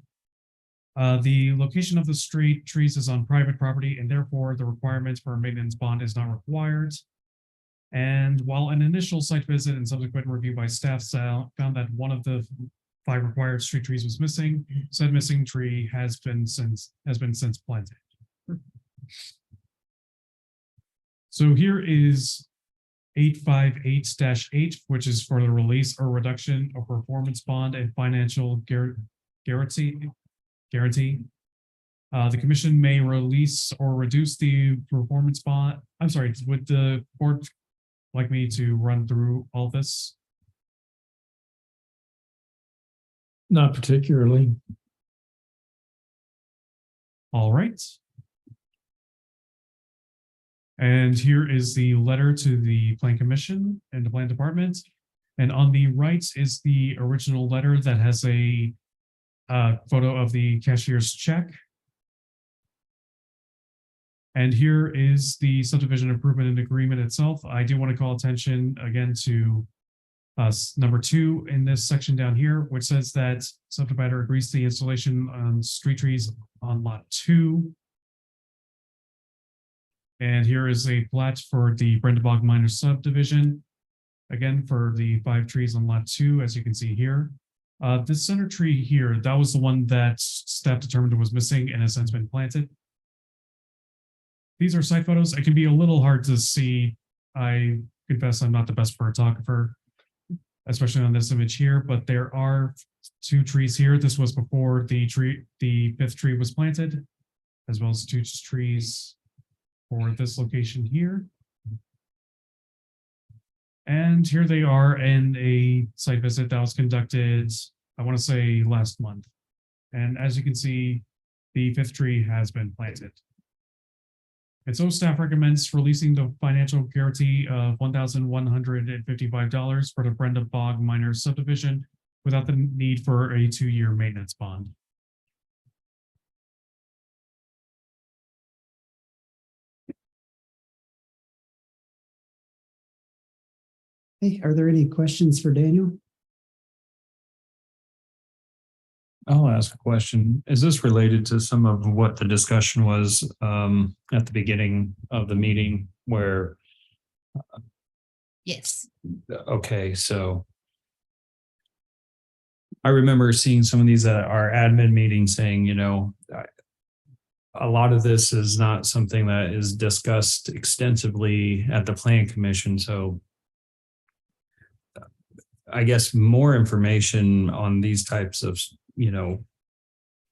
The location of the street trees is on private property, and therefore the requirement for a maintenance bond is not required. And while an initial site visit and subsequent review by staff found that one of the 5 required street trees was missing, said missing tree has been since planted. So here is 858-8, which is for the release or reduction of performance bond and financial guarantee. The commission may release or reduce the performance bond. I'm sorry, would the board like me to run through all this? Not particularly. All right. And here is the letter to the Plan Commission and the Plan Department. And on the right is the original letter that has a photo of the cashier's check. And here is the subdivision improvement and agreement itself. I do want to call attention again to number 2 in this section down here, which says that subdivider agrees to the installation on street trees on lot 2. And here is a plat for the Brenda Bog minor subdivision. Again, for the 5 trees on lot 2, as you can see here. This center tree here, that was the one that staff determined was missing and has since been planted. These are site photos. It can be a little hard to see. I confess I'm not the best photographer, especially on this image here, but there are 2 trees here. This was before the 5th tree was planted, as well as 2 trees for this location here. And here they are in a site visit that was conducted, I want to say last month. And as you can see, the 5th tree has been planted. And so staff recommends releasing the financial guarantee of $1,155 for the Brenda Bog minor subdivision without the need for a 2-year maintenance bond. Hey, are there any questions for Daniel? I'll ask a question. Is this related to some of what the discussion was at the beginning of the meeting where? Yes. Okay, so I remember seeing some of these at our admin meeting saying, you know, a lot of this is not something that is discussed extensively at the Plan Commission. So I guess more information on these types of, you know,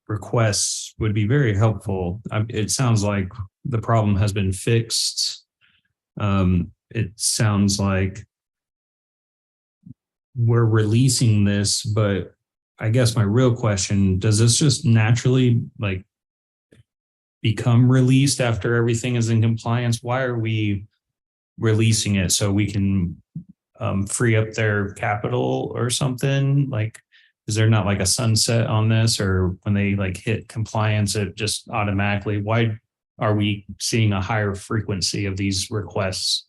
requests would be very helpful. It sounds like the problem has been fixed. It sounds like we're releasing this, but I guess my real question, does this just naturally like become released after everything is in compliance? Why are we releasing it? So we can free up their capital or something? Like, is there not like a sunset on this, or when they like hit compliance, it just automatically, why are we seeing a higher frequency of these requests?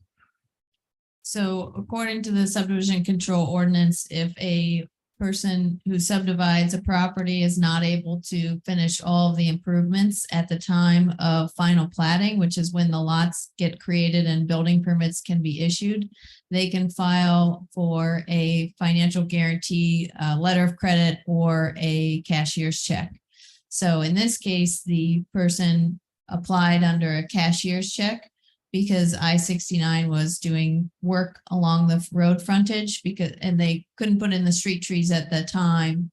So according to the subdivision control ordinance, if a person who subdivides a property is not able to finish all of the improvements at the time of final platting, which is when the lots get created and building permits can be issued, they can file for a financial guarantee, letter of credit, or a cashier's check. So in this case, the person applied under a cashier's check because I-69 was doing work along the road frontage and they couldn't put in the street trees at the time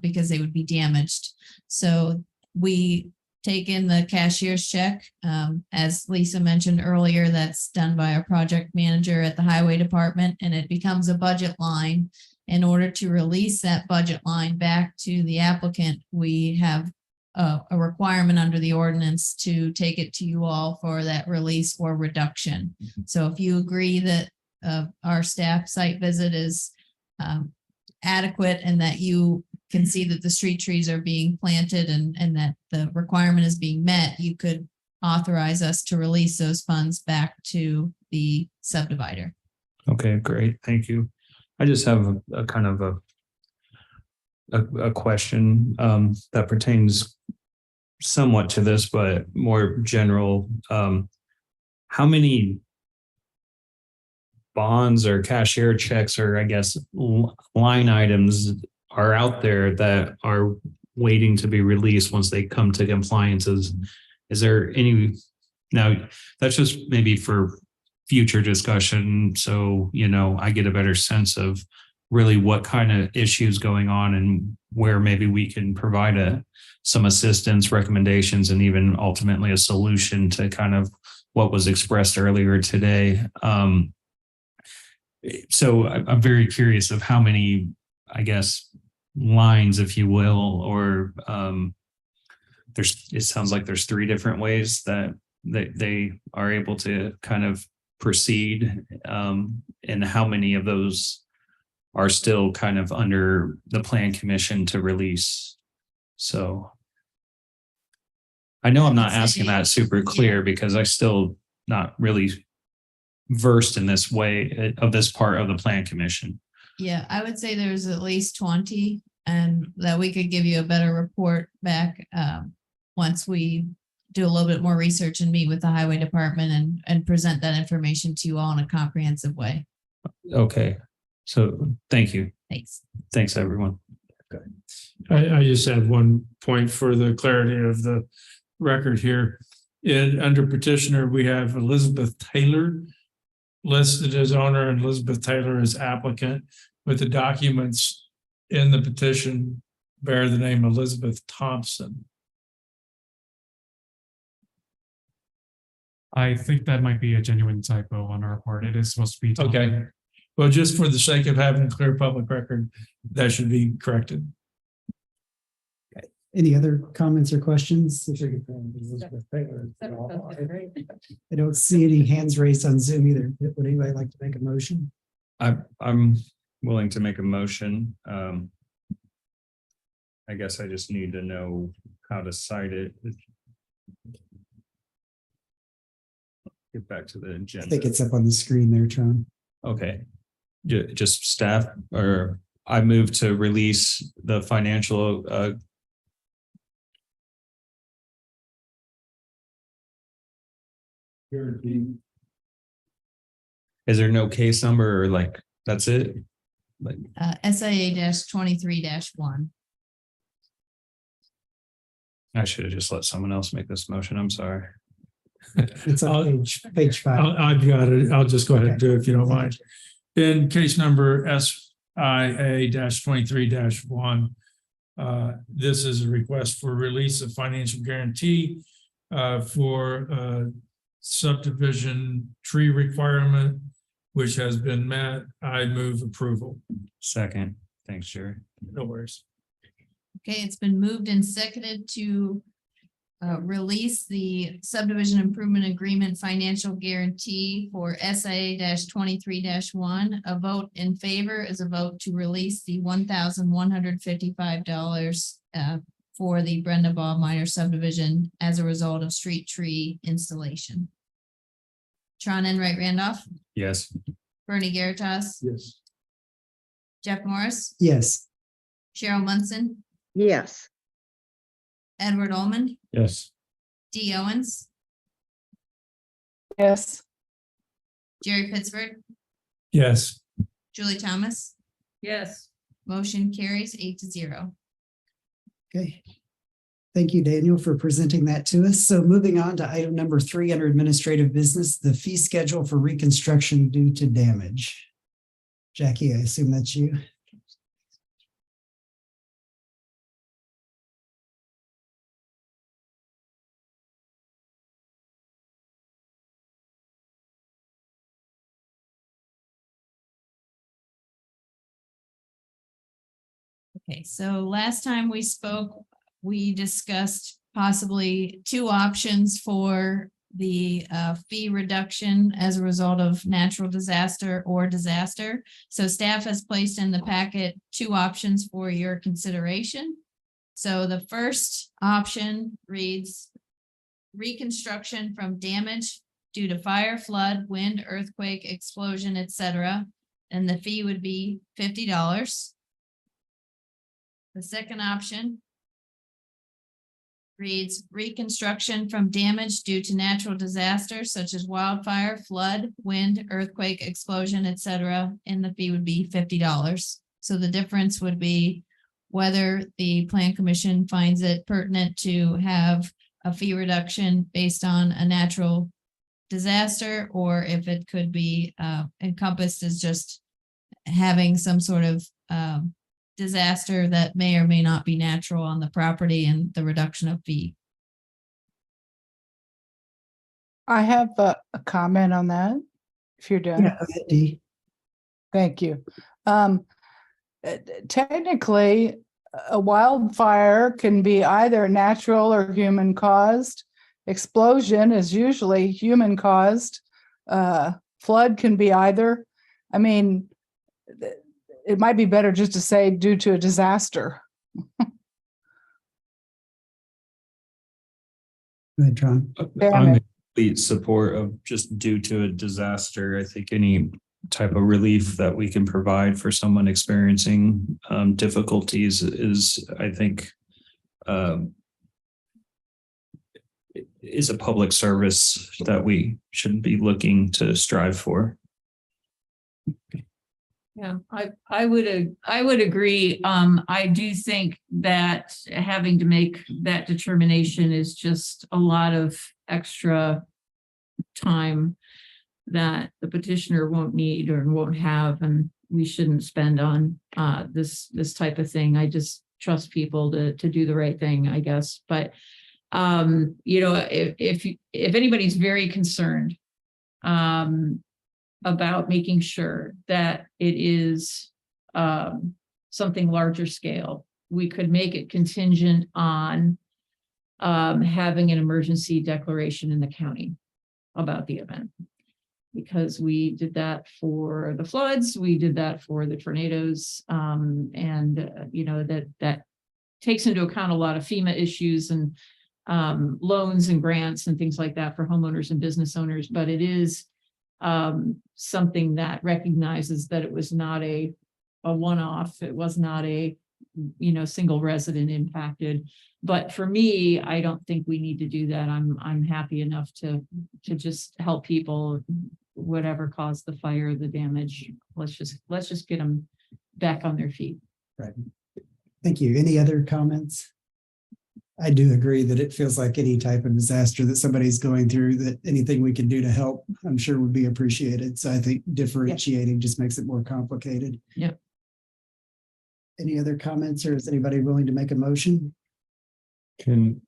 because they would be damaged. So we take in the cashier's check. As Lisa mentioned earlier, that's done by a project manager at the highway department, and it becomes a budget line. In order to release that budget line back to the applicant, we have a requirement under the ordinance to take it to you all for that release or reduction. So if you agree that our staff site visit is adequate and that you can see that the street trees are being planted and that the requirement is being met, you could authorize us to release those funds back to the subdivider. Okay, great. Thank you. I just have a kind of a question that pertains somewhat to this, but more general. How many bonds or cashier checks or I guess line items are out there that are waiting to be released once they come to compliances? Is there any, now that's just maybe for future discussion. So, you know, I get a better sense of really what kind of issues going on and where maybe we can provide some assistance, recommendations, and even ultimately a solution to kind of what was expressed earlier today. So I'm very curious of how many, I guess, lines, if you will, or it sounds like there's 3 different ways that they are able to kind of proceed, and how many of those are still kind of under the plan commission to release. So I know I'm not asking that super clear because I still not really versed in this way of this part of the plan commission. Yeah, I would say there's at least 20 and that we could give you a better report back once we do a little bit more research and meet with the highway department and present that information to you all in a comprehensive way. Okay, so thank you. Thanks. Thanks, everyone. I just have one point for the clarity of the record here. Under petitioner, we have Elizabeth Taylor listed as owner and Elizabeth Taylor as applicant, but the documents in the petition bear the name Elizabeth Thompson. I think that might be a genuine typo on our part. It is supposed to be. Okay. Well, just for the sake of having a clear public record, that should be corrected. Any other comments or questions? I don't see any hands raised on Zoom either. Would anybody like to make a motion? I'm willing to make a motion. I guess I just need to know how to cite it. Get back to the I agenda. think it's up on the screen there, Tron. Okay. Just staff, or I move to release the financial is there no case number or like that's it? Like SIA-23-1. I should have just let someone else make this motion. I'm sorry. It's on page 5. I've got it. I'll just go ahead and do it if you don't mind. In case number SIA-23-1, this is a request for release of financial guarantee for subdivision tree requirement, which has been met. I move approval. Second. Thanks, Jerry. No worries. Okay, it's been moved and seconded to release the subdivision improvement agreement financial guarantee for SIA-23-1. A vote in favor is a vote to release the $1,155 for the Brenda Ball minor subdivision as a result of street tree installation. Tron Enright Randolph, Yes. Bernie Garitas, Yes. Jeff Morris, Yes. Cheryl Munson, Yes. Edward Ullman, Yes. Dee Owens, Yes. Jerry Pittsburgh, Yes. Julie Thomas. Yes. Motion carries 8-0. Okay. Thank you, Daniel, for presenting that to us. So moving on to item number 3 under administrative business, the fee schedule for reconstruction due to damage. Jackie, I assume that's you. Okay, so last time we spoke, we discussed possibly two options for the fee reduction as a result of natural disaster or disaster. So staff has placed in the packet two options for your consideration. So the first option reads reconstruction from damage due to fire, flood, wind, earthquake, explosion, etc. And the fee would be $50. The second option reads reconstruction from damage due to natural disasters such as wildfire, flood, wind, earthquake, explosion, etc. And the fee would be $50. So the difference would be whether the Plan Commission finds it pertinent to have a fee reduction based on a natural disaster, or if it could be encompassed as just having some sort of disaster that may or may not be natural on the property and the reduction of fee. I have a comment on that, if you're done. Yeah, go ahead, Dee. Thank you. Technically, a wildfire can be either natural or human caused. Explosion is usually human caused. Flood can be either. I mean, it might be better just to say due to a disaster. Go ahead, Tron. Damn I'm in it. complete support of just due to a disaster. I think any type of relief that we can provide for someone experiencing difficulties is, I think, is a public service that we should be looking to strive for. Yeah, I would agree. I do think that having to make that determination is just a lot of extra time that the petitioner won't need or won't have, and we shouldn't spend on this type of thing. I just trust people to do the right thing, I guess. But if anybody's very concerned about making sure that it is something larger scale, we could make it contingent on having an emergency declaration in the county about the event. Because we did that for the floods, we did that for the tornadoes, that takes into account a lot of FEMA issues and loans and grants and things like that for homeowners and business owners, but it is something that recognizes that it was not a one-off. It was not a, single resident impacted. But for me, I don't think we need to do that. I'm happy enough to just help people, whatever caused the fire, the damage. Let's just get them back on their feet. Right. Thank you. Any other comments? I do agree that it feels like any type of disaster that somebody's going through, that anything we can do to help, I'm sure would be appreciated. So I think differentiating just makes it more complicated. Yep. Any other comments, or is anybody willing to make a motion? Can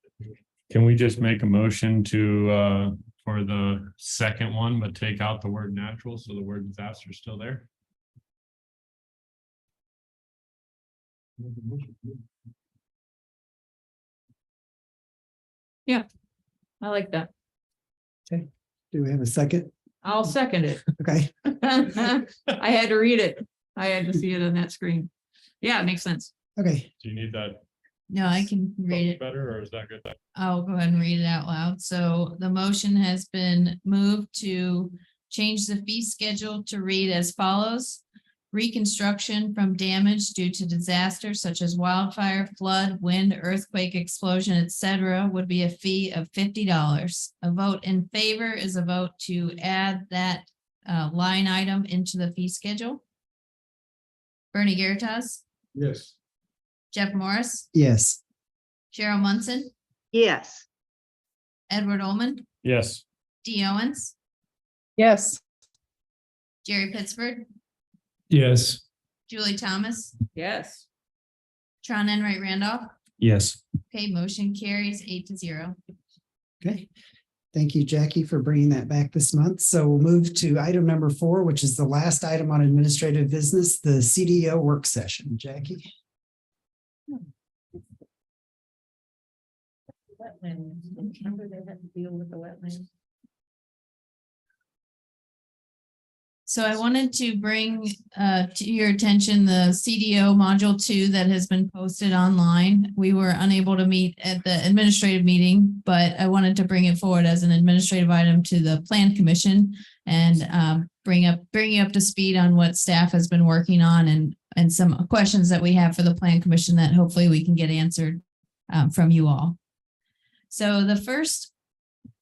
we just make a motion to for the second one, but take out the word natural, so the word disaster is still there? Yeah, I like that. Okay. Do we have a second? I'll second it. Okay. I had to read it. I had to see it on that screen. Yeah, it makes sense. Okay. Do you need that No, I can read it. better, or is that good? I'll go ahead and read it out loud. So the motion has been moved to change the fee schedule to read as follows. Reconstruction from damage due to disaster such as wildfire, flood, wind, earthquake, explosion, etc. would be a fee of $50. A vote in favor is a vote to add that line item into the fee schedule. Bernie Garitas, Yes. Jeff Morris, Yes. Cheryl Munson, Yes. Edward Ullman, Yes. Dee Owens, Yes. Jerry Pittsford, Yes. Julie Thomas, Yes. Tron Enright Randolph. Yes. Okay, motion carries 8-0. Okay. Thank you, Jackie, for bringing that back this month. So we'll move to item number 4, which is the last item on administrative business, the CDO work session. Jackie? Remember they had to deal with the wetlands. So I wanted to bring to your attention the CDO Module 2 that has been posted online. We were unable to meet at the administrative meeting, but I wanted to bring it forward as an administrative item to the Plan Commission and bring you up to speed on what staff has been working on and some questions that we have for the Plan Commission that hopefully we can get answered from you all. So the first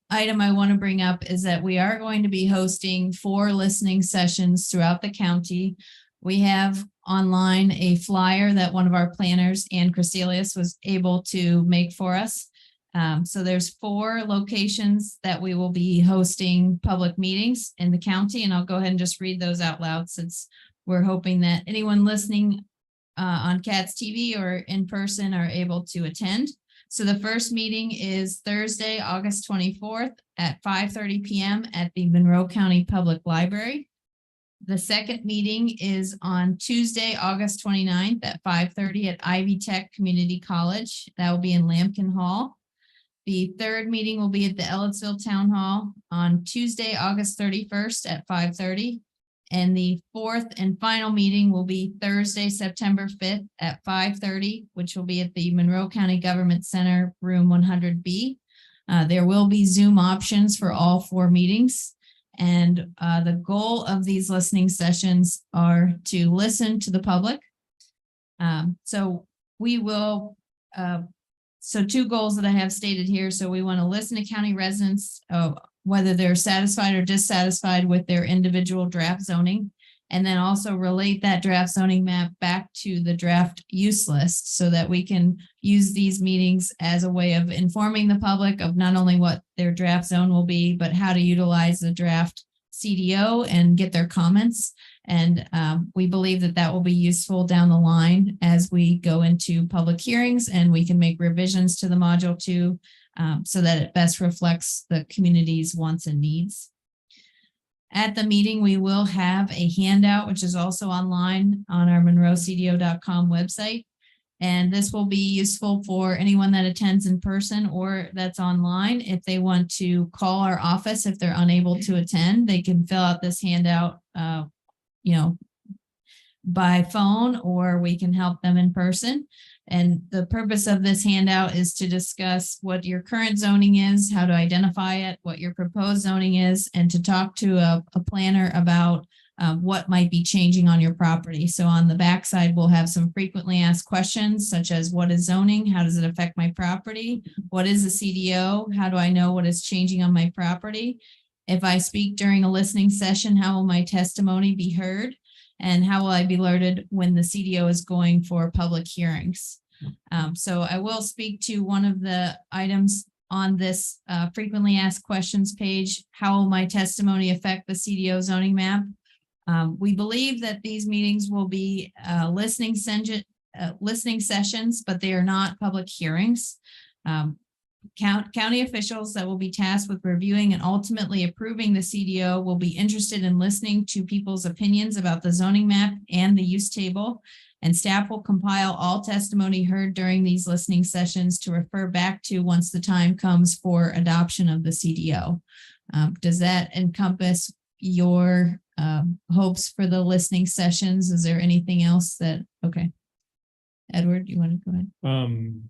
item I want to bring up is that we are going to be hosting 4 listening sessions throughout the county. We have online a flyer that one of our planners, Ann Crecelius, was able to make for us. So there's 4 locations that we will be hosting public meetings in the county, and I'll go ahead and just read those out loud since we're hoping that anyone listening on CATS TV or in person are able to attend. So the first meeting is Thursday, August 24th at 5:30 p.m. at the Monroe County Public Library. The second meeting is on Tuesday, August 29th at 5:30 at Ivy Tech Community College. That will be in Lampkin Hall. The third meeting will be at the Ellettsville Town Hall on Tuesday, August 31st at 5:30. And the fourth and final meeting will be Thursday, September 5th at 5:30, which will be at the Monroe County Government Center, room 100B. There will be Zoom options for all 4 meetings. And the goal of these listening sessions are to listen to the public. So we will, so 2 goals that I have stated here. So we want to listen to county residents, whether they're satisfied or dissatisfied with their individual draft zoning, and then also relate that draft zoning map back to the draft use list so that we can use these meetings as a way of informing the public of not only what their draft zone will be, but how to utilize the draft CDO and get their comments. And we believe that that will be useful down the line as we go into public hearings and we can make revisions to the Module 2 so that it best reflects the community's wants and needs. At the meeting, we will have a handout, which is also online on our monroecdo.com website. And this will be useful for anyone that attends in person or that's online. If they want to call our office, if they're unable to attend, they can fill out this handout, by phone, or we can help them in person. And the purpose of this handout is to discuss what your current zoning is, how to identify it, what your proposed zoning is, and to talk to a planner about what might be changing on your property. So on the backside, we'll have some frequently asked questions such as what is zoning? How does it affect my property? What is the CDO? How do I know what is changing on my property? If I speak during a listening session, how will my testimony be heard? And how will I be alerted when the CDO is going for public hearings? So I will speak to one of the items on this frequently asked questions page. How will my testimony affect the CDO zoning map? We believe that these meetings will be listening sessions, but they are not public hearings. County officials that will be tasked with reviewing and ultimately approving the CDO will be interested in listening to people's opinions about the zoning map and the use table. And staff will compile all testimony heard during these listening sessions to refer back to once the time comes for adoption of the CDO. Does that encompass your hopes for the listening sessions? Is there anything else that, okay. Edward, you want to go ahead?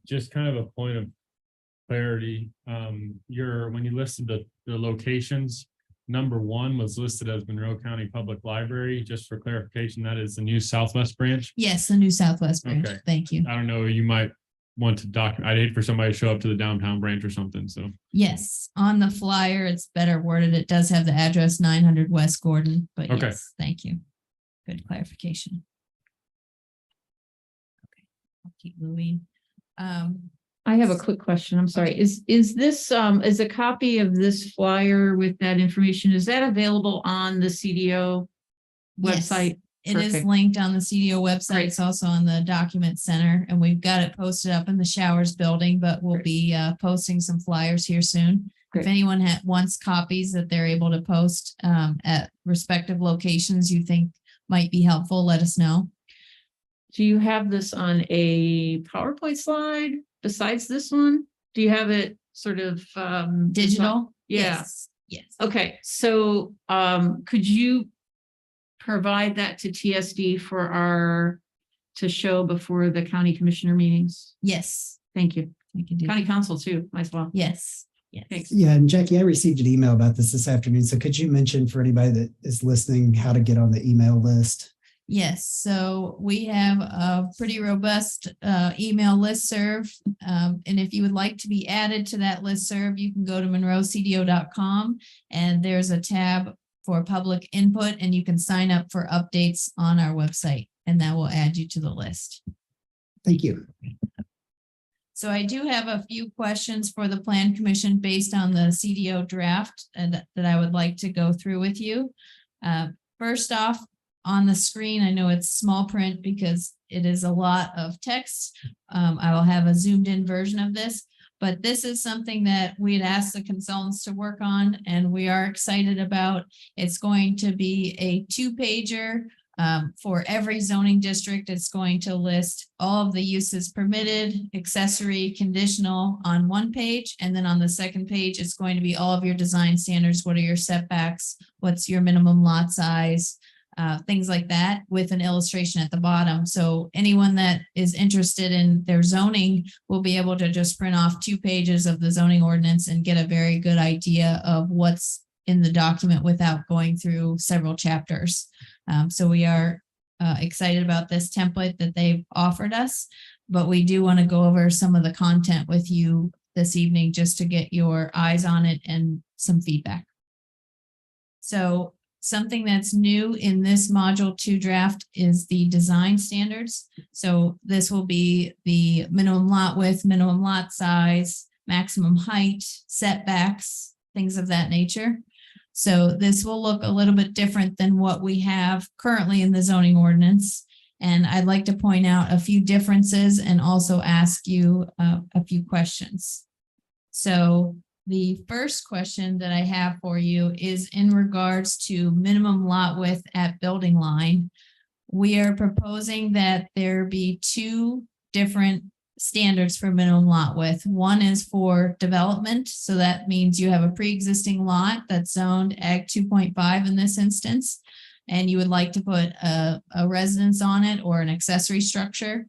Just kind of a point of clarity. When you listed the locations, number 1 was listed as Monroe County Public Library. Just for clarification, that is the new Southwest branch. Yes, the new Southwest branch. Okay. Thank you. I don't know, you might want to document. I'd hate for somebody to show up to the downtown branch or something, so. Yes, on the flyer, it's better worded. It does have the address 900 West Gordon, but Okay. yes, thank you. Good clarification. Okay, I'll keep moving. I have a quick question. I'm sorry. Is this, is a copy of this flyer with that information, is that available on the CDO Yes, website? it is Perfect. linked on the CDO website. Great. It's also on the document center, and we've got it posted up in the Showers building, but we'll Great. be posting some flyers here soon. Great. If anyone wants copies that they're able to post at respective locations you think might be helpful, let us know. do you have this on a PowerPoint slide besides this one? Do you have it sort of Digital? Yeah. Yes. Yes. Okay, so could you provide that to TSD to show before the county commissioner meetings? Yes. Thank you. I can do. County council too, might as well. Yes. Yes. Thanks. Yeah, and Jackie, I received an email about this afternoon. So could you mention for anybody that is listening how to get on the email list? Yes, so we have a pretty robust email listserv. And if you would like to be added to that listserv, you can go to monroecdo.com and there's a tab for public input and you can sign up for updates on our website and that will add you to the list. Thank you. So I do have a few questions for the Plan Commission based on the CDO draft and that I would like to go through with you. First off, on the screen, I know it's small print because it is a lot of text. I will have a zoomed in version of this, but this is something that we had asked the consultants to work on and we are excited about. It's going to be a 2-pager for every zoning district. It's going to list all of the uses permitted, accessory, conditional on one page. And then on the second page, it's going to be all of your design standards. What are your setbacks? What's your minimum lot size? Things like that with an illustration at the bottom. So anyone that is interested in their zoning will be able to just print off 2 pages of the zoning ordinance and get a very good idea of what's in the document without going through several chapters. So we are excited about this template that they've offered us, but we do want to go over some of the content with you this evening just to get your eyes on it and some feedback. So something that's new in this module 2 draft is the design standards. So this will be the minimum lot width, minimum lot size, maximum height, setbacks, things of that nature. So this will look a little bit different than what we have currently in the zoning ordinance. And I'd like to point out a few differences and also ask you a few questions. So the first question that I have for you is in regards to minimum lot width at building line. We are proposing that there be 2 different standards for minimum lot width. One is for development. So that means you have a pre-existing lot that's zoned Ag 2.5 in this instance, and you would like to put a residence on it or an accessory structure.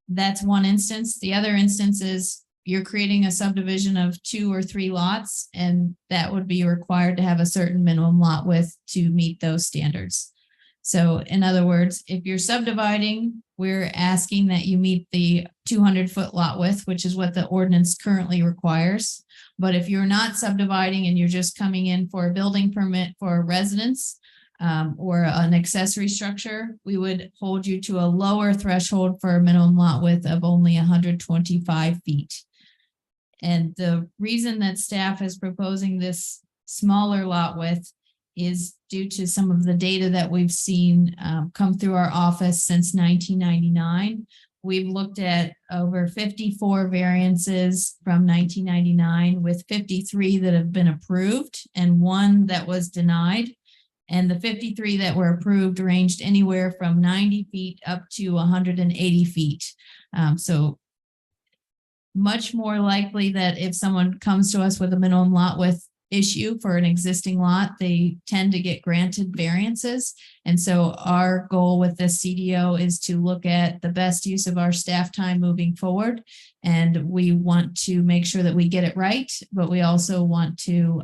That's one instance. The other instance is you're creating a subdivision of 2 or 3 lots, and that would be required to have a certain minimum lot width to meet those standards. So in other words, if you're subdividing, we're asking that you meet the 200-foot lot width, which is what the ordinance currently requires. But if you're not subdividing and you're just coming in for a building permit for a residence or an accessory structure, we would hold you to a lower threshold for a minimum lot width of only 125 feet. And the reason that staff is proposing this smaller lot width is due to some of the data that we've seen come through our office since 1999. We've looked at over 54 variances from 1999 with 53 that have been approved and 1 that was denied. And the 53 that were approved ranged anywhere from 90 feet up to 180 feet. So much more likely that if someone comes to us with a minimum lot width issue for an existing lot, they tend to get granted variances. And so our goal with this CDO is to look at the best use of our staff time moving forward. And we want to make sure that we get it right, but we also want to,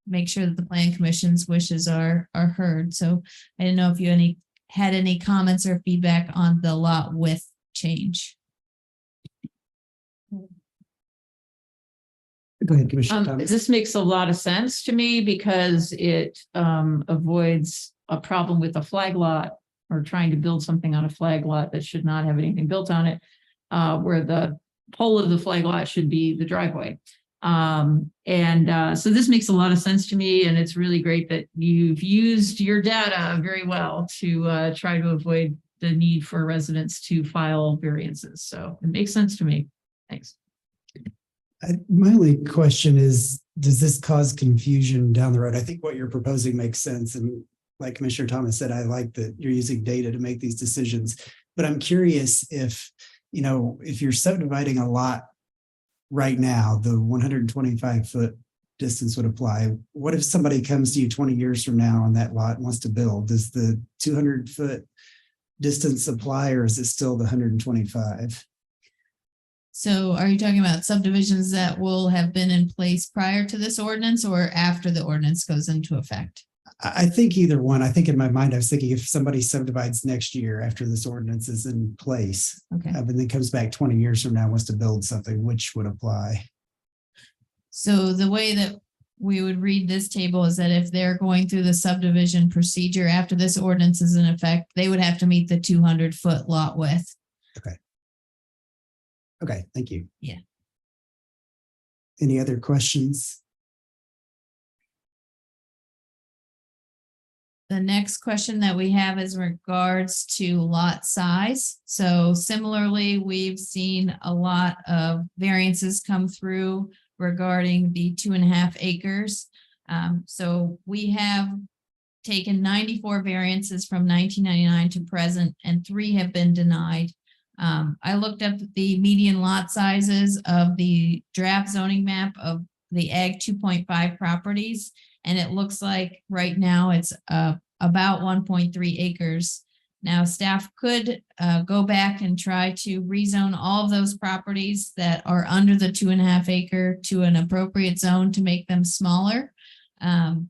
make sure that the Plan Commission's wishes are heard. So I didn't know if you had any comments or feedback on the lot width change. Go ahead, Commissioner Thomas. This makes a lot of sense to me because it avoids a problem with a flag lot or trying to build something on a flag lot that should not have anything built on it, where the pole of the flag lot should be the driveway. So this makes a lot of sense to me, and it's really great that you've used your data very well to try to avoid the need for residents to file variances. So it makes sense to me. Thanks. My only question is, does this cause confusion down the road? I think what you're proposing makes sense. And like Commissioner Thomas said, I like that you're using data to make these decisions. But I'm curious if, if you're subdividing a lot right now, the 125-foot distance would apply. What if somebody comes to you 20 years from now on that lot and wants to build? Does the 200-foot distance apply, or is it still the 125? So are you talking about subdivisions that will have been in place prior to this ordinance or after the ordinance goes into effect? I think either one. I think in my mind, I was thinking if somebody subdivides next year after this ordinance is in place, Okay. and then comes back 20 years from now, and wants to build something, which would apply? So the way that we would read this table is that if they're going through the subdivision procedure after this ordinance is in effect, they would have to meet the 200-foot lot width. Okay, thank you. Yeah. Any other questions? The next question that we have is in regards to lot size. So similarly, we've seen a lot of variances come through regarding the 2.5 acres. So we have taken 94 variances from 1999 to present, and 3 have been denied. I looked up the median lot sizes of the draft zoning map of the Ag 2.5 properties, and it looks like right now it's about 1.3 acres. Now, staff could go back and try to rezone all of those properties that are under the 2.5 acre to an appropriate zone to make them smaller, to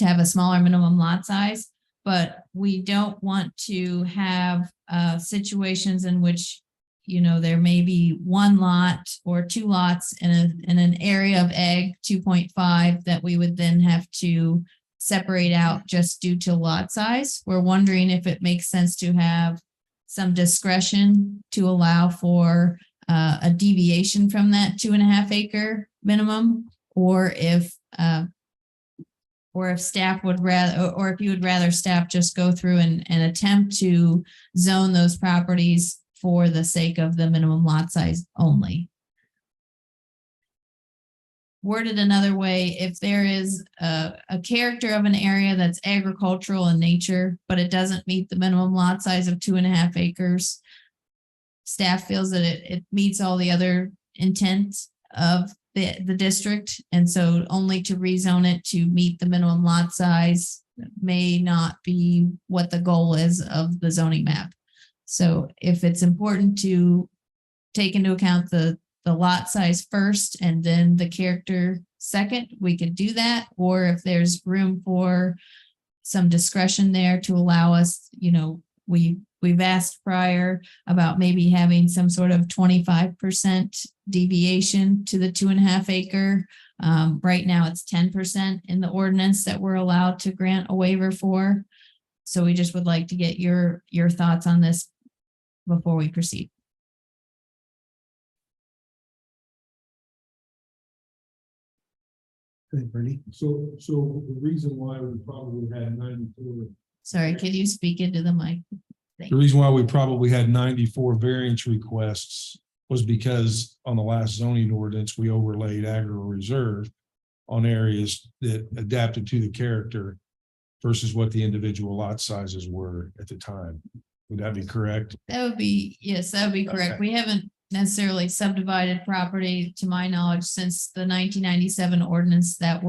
have a smaller minimum lot size. But we don't want to have situations in which, there may be 1 lot or 2 lots in an area of Ag 2.5 that we would then have to separate out just due to lot size. We're wondering if it makes sense to have some discretion to allow for a deviation from that 2.5 acre minimum, or if staff would rather, or if you would rather staff just go through and attempt to zone those properties for the sake of the minimum lot size only. Worded another way, if there is a character of an area that's agricultural in nature, but it doesn't meet the minimum lot size of 2.5 acres, staff feels that it meets all the other intents of the district. And so only to rezone it to meet the minimum lot size may not be what the goal is of the zoning map. So if it's important to take into account the lot size first and then the character second, we could do that. Or if there's room for some discretion there to allow us, we've asked prior about maybe having some sort of 25% deviation to the 2.5 acre. Right now it's 10% in the ordinance that we're allowed to grant a waiver for. So we just would like to get your thoughts on this before we proceed. Go ahead, Bernie. So the reason why we probably had 94. Sorry, could you speak into the mic? The reason why we probably had 94 variance requests was because on the last zoning ordinance, we overlaid agro reserve on areas that adapted to the character versus what the individual lot sizes were at the time. Would that be correct? That would be, yes, that would be correct. Okay. We haven't necessarily subdivided property, to my knowledge, since the 1997 ordinance that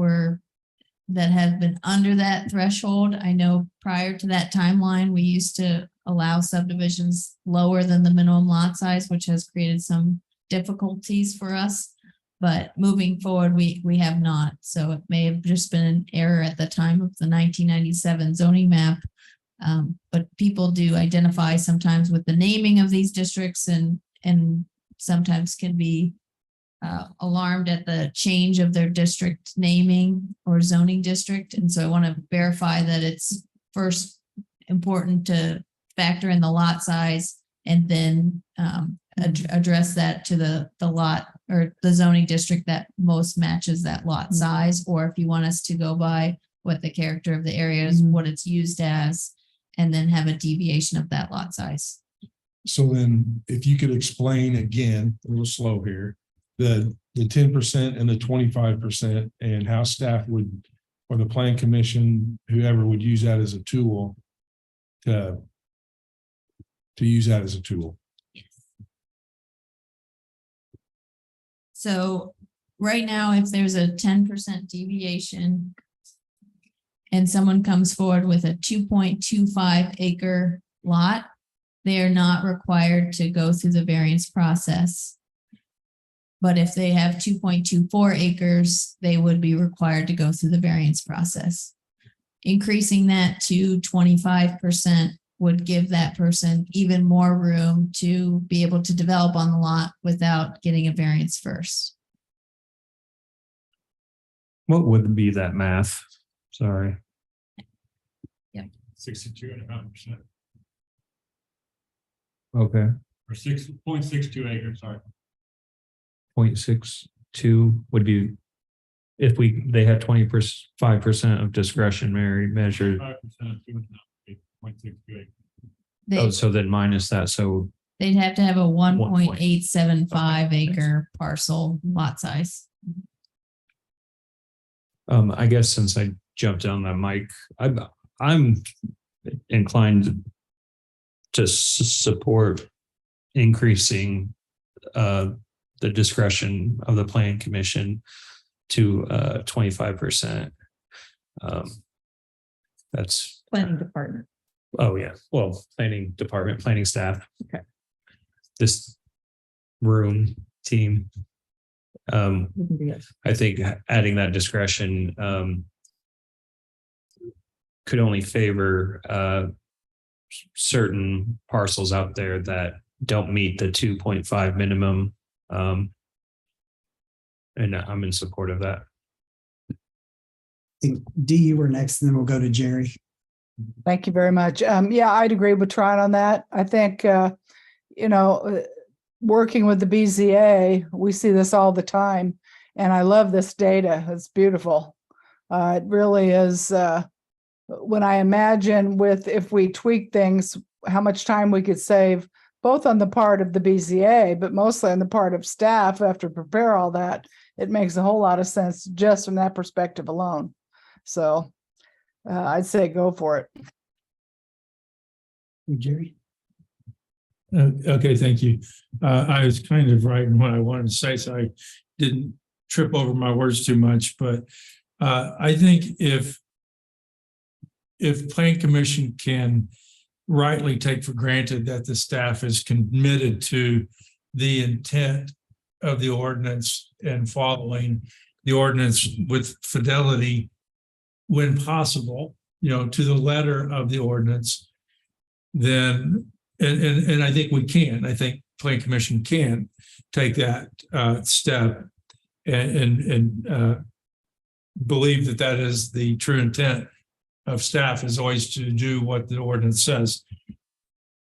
have been under that threshold. I know prior to that timeline, we used to allow subdivisions lower than the minimum lot size, which has created some difficulties for us. But moving forward, we have not. So it may have just been an error at the time of the 1997 zoning map. But people do identify sometimes with the naming of these districts and sometimes can be alarmed at the change of their district naming or zoning district. And so I want to verify that it's first important to factor in the lot size and then address that to the lot or the zoning district that most matches that lot size. Or if you want us to go by what the character of the area is, what it's used as, and then have a deviation of that lot size. So then if you could explain again, a little slow here, the 10% and the 25% and how staff would or the plan commission, whoever would use that as a tool to use that as a tool. So right now, if there's a 10% deviation and someone comes forward with a 2.25 acre lot, they are not required to go through the variance process. But if they have 2.24 acres, they would be required to go through the variance process. Increasing that to 25% would give that person even more room to be able to develop on the lot without getting a variance first. What would be that math? Sorry. 62.5%, Okay. or 6.62 acres, sorry. 0.62 would be if they had 5% of discretionary measure. 5% of 2.62 acres. Oh, They, so then minus that. So they'd have to have a 1.875 acre parcel lot size. I guess since I jumped on that mic, I'm inclined to support increasing the discretion of the plan commission to 25%. That's Planning department. oh yeah. Well, planning department, planning staff. Okay. This room team. I think adding that discretion could only favor certain parcels out there that don't meet the 2.5 minimum. And I'm in support of that. I think Dee, you were next, and then we'll go to Jerry. Thank you very much. Yeah, I'd agree with Tryon on that. I think, working with the BZA, we see this all the time, and I love this data. It's beautiful. It really is. When I imagine if we tweak things, how much time we could save, both on the part of the BZA, but mostly on the part of staff after prepare all that, it makes a whole lot of sense just from that perspective alone. So I'd say go for it. Jerry? Okay, thank you. I was kind of writing what I wanted to say, so I didn't trip over my words too much, but I think if Plan Commission can rightly take for granted that the staff is committed to the intent of the ordinance and following the ordinance with fidelity when possible, to the letter of the ordinance, then, and I think we can, I think Plan Commission can take that step and believe that that is the true intent of staff, is always to do what the ordinance says,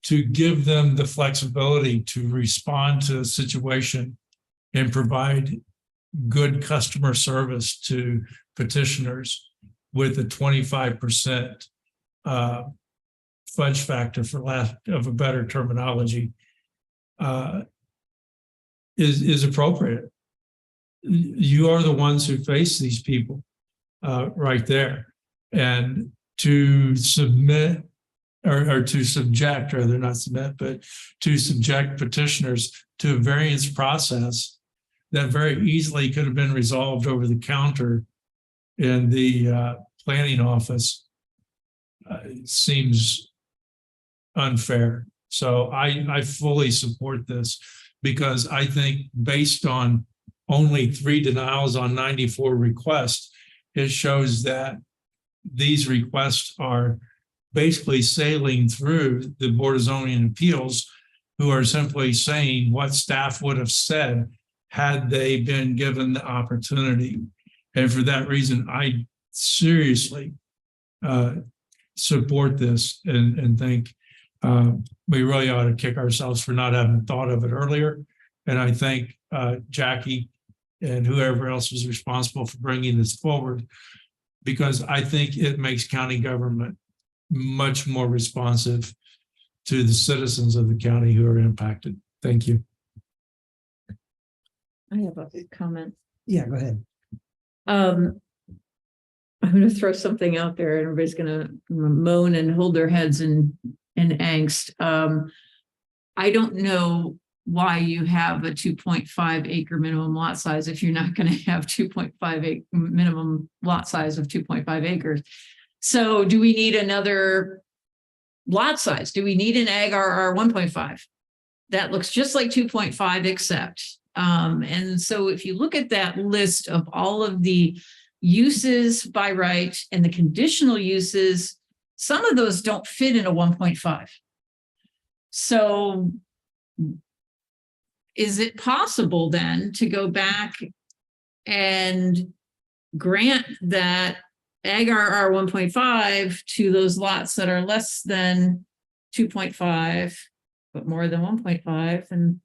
to give them the flexibility to respond to a situation and provide good customer service to petitioners with a 25% fudge factor, for lack of a better terminology, is appropriate. You are the ones who face these people right there. And to submit or to subject, rather not submit, but to subject petitioners to a variance process that very easily could have been resolved over the counter in the planning office seems unfair. So I fully support this, because I think based on only 3 denials on 94 requests, it shows that these requests are basically sailing through the Board of Zoning Appeals, who are simply saying what staff would have said had they been given the opportunity. And for that reason, I seriously support this and think we really ought to kick ourselves for not having thought of it earlier. And I thank Jackie and whoever else was responsible for bringing this forward, because I think it makes county government much more responsive to the citizens of the county who are impacted. Thank you. I have a comment. Yeah, go ahead. I'm gonna throw something out there and everybody's gonna moan and hold their heads in angst. I don't know why you have a 2.5 acre minimum lot size if you're not gonna have 2.5 acre minimum lot size of 2.5 acres. So do we need another lot size? Do we need an ag RR 1.5? That looks just like 2.5 except. And so if you look at that list of all of the uses by right and the conditional uses, some of those don't fit in a 1.5. So is it possible then to go back and grant that ag RR 1.5 to those lots that are less than 2.5, but more than 1.5, and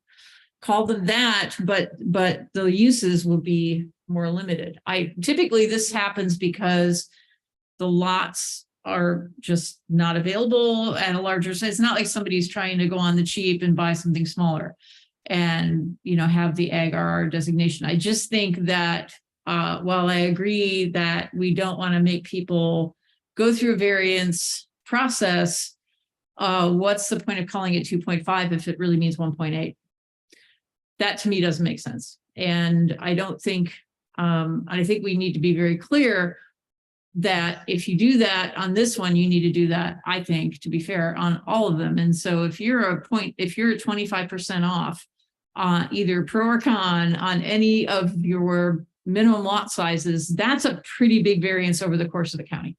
call them that, but the uses will be more limited. Typically this happens because the lots are just not available at a larger size. It's not like somebody's trying to go on the cheap and buy something smaller and, you know, have the ag RR designation. I just think that while I agree that we don't want to make people go through a variance process, what's the point of calling it 2.5 if it really means 1.8? That to me doesn't make sense. And I don't think, I think we need to be very clear that if you do that on this one, you need to do that, I think, to be fair, on all of them. And so if you're if you're 25% off, either pro or con on any of your minimum lot sizes, that's a pretty big variance over the course of the county.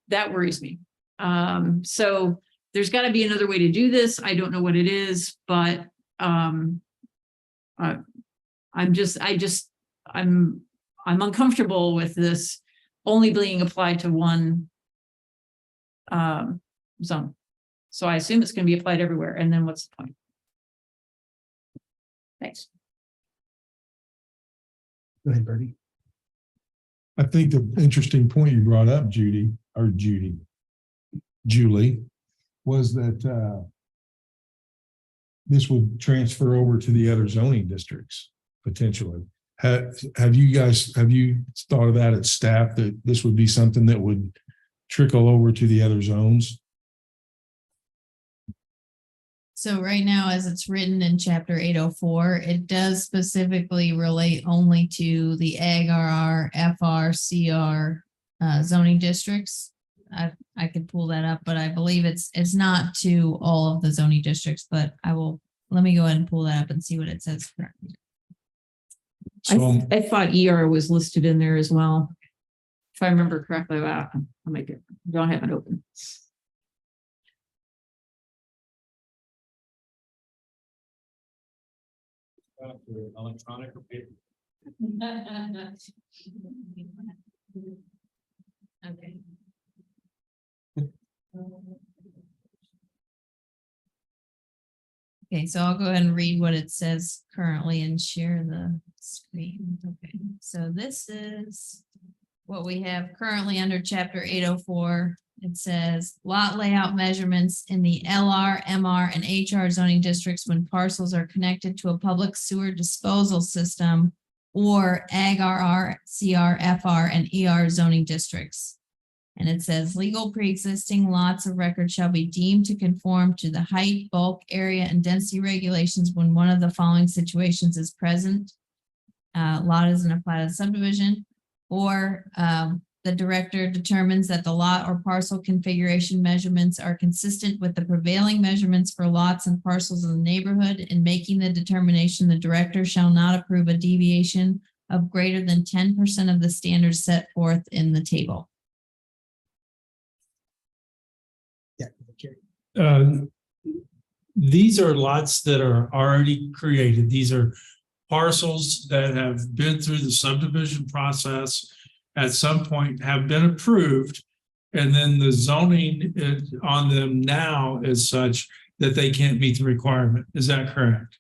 That worries me. So there's got to be another way to do this. I don't know what it is, but I'm uncomfortable with this only being applied to one zone. So I assume it's going to be applied everywhere. And then what's the point? Thanks. Go ahead, Bernie. I think the interesting point you brought up, Julie, was that this would transfer over to the other zoning districts potentially. Have you thought of that at staff, that this would be something that would trickle over to the other zones? So right now, as it's written in chapter 804, it does specifically relate only to the ag RR, FR, CR zoning districts. I could pull that up, but I believe it's not to all of the zoning districts, but let me go ahead and pull that up and see what it says currently. So I thought ER was listed in there as well. If I remember correctly, I might don't have it open. Electronic or paper? Okay. Okay, so I'll go ahead and read what it says currently and share the screen. Okay, so this is what we have currently under chapter 804. It says lot layout measurements in the LR, MR, and HR zoning districts when parcels are connected to a public sewer disposal system or ag RR, CR, FR, and ER zoning districts. And it says legal pre-existing lots of record shall be deemed to conform to the height, bulk, area, and density regulations when one of the following situations is present. Lot isn't a platted subdivision, or the director determines that the lot or parcel configuration measurements are consistent with the prevailing measurements for lots and parcels in the neighborhood. In making the determination, the director shall not approve a deviation of greater than 10% of the standards set forth in the table. These are lots that are already created. These are parcels that have been through the subdivision process, at some point have been approved, and then the zoning on them now is such that they can't meet the requirement. Is that correct?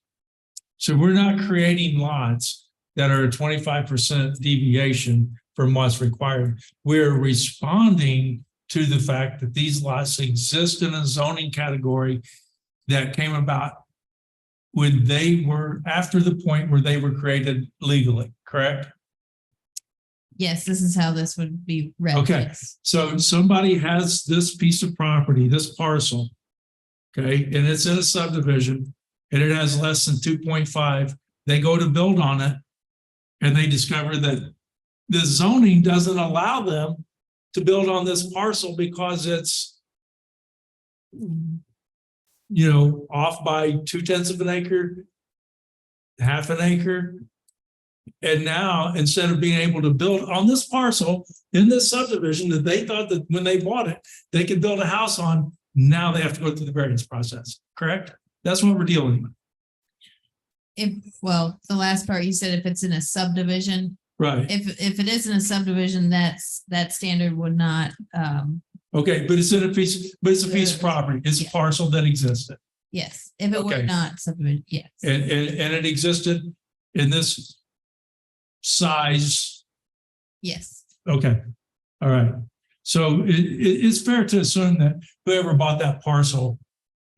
So we're not creating lots that are a 25% deviation from what's required. We're responding to the fact that these lots exist in a zoning category that came about when they were after the point where they were created legally, correct? Yes, this is how this would be read. Okay. Yes. So somebody has this piece of property, this parcel. Okay, and it's in a subdivision and it has less than 2.5. They go to build on it. And they discover that the zoning doesn't allow them to build on this parcel because it's, off by 0.2 of an acre, half an acre. And now, instead of being able to build on this parcel in this subdivision that they thought that when they bought it, they could build a house on, now they have to go through the variance process, correct? That's what we're dealing with. Well, the last part you said, if it's in a subdivision, Right. if it is in a subdivision, that standard would not, Okay, but it's a piece of property. It's a parcel that existed. yes, if it were Okay. not subdivision, yes. And it existed in this size. Yes, Okay. All right. So it's fair to assume that whoever bought that parcel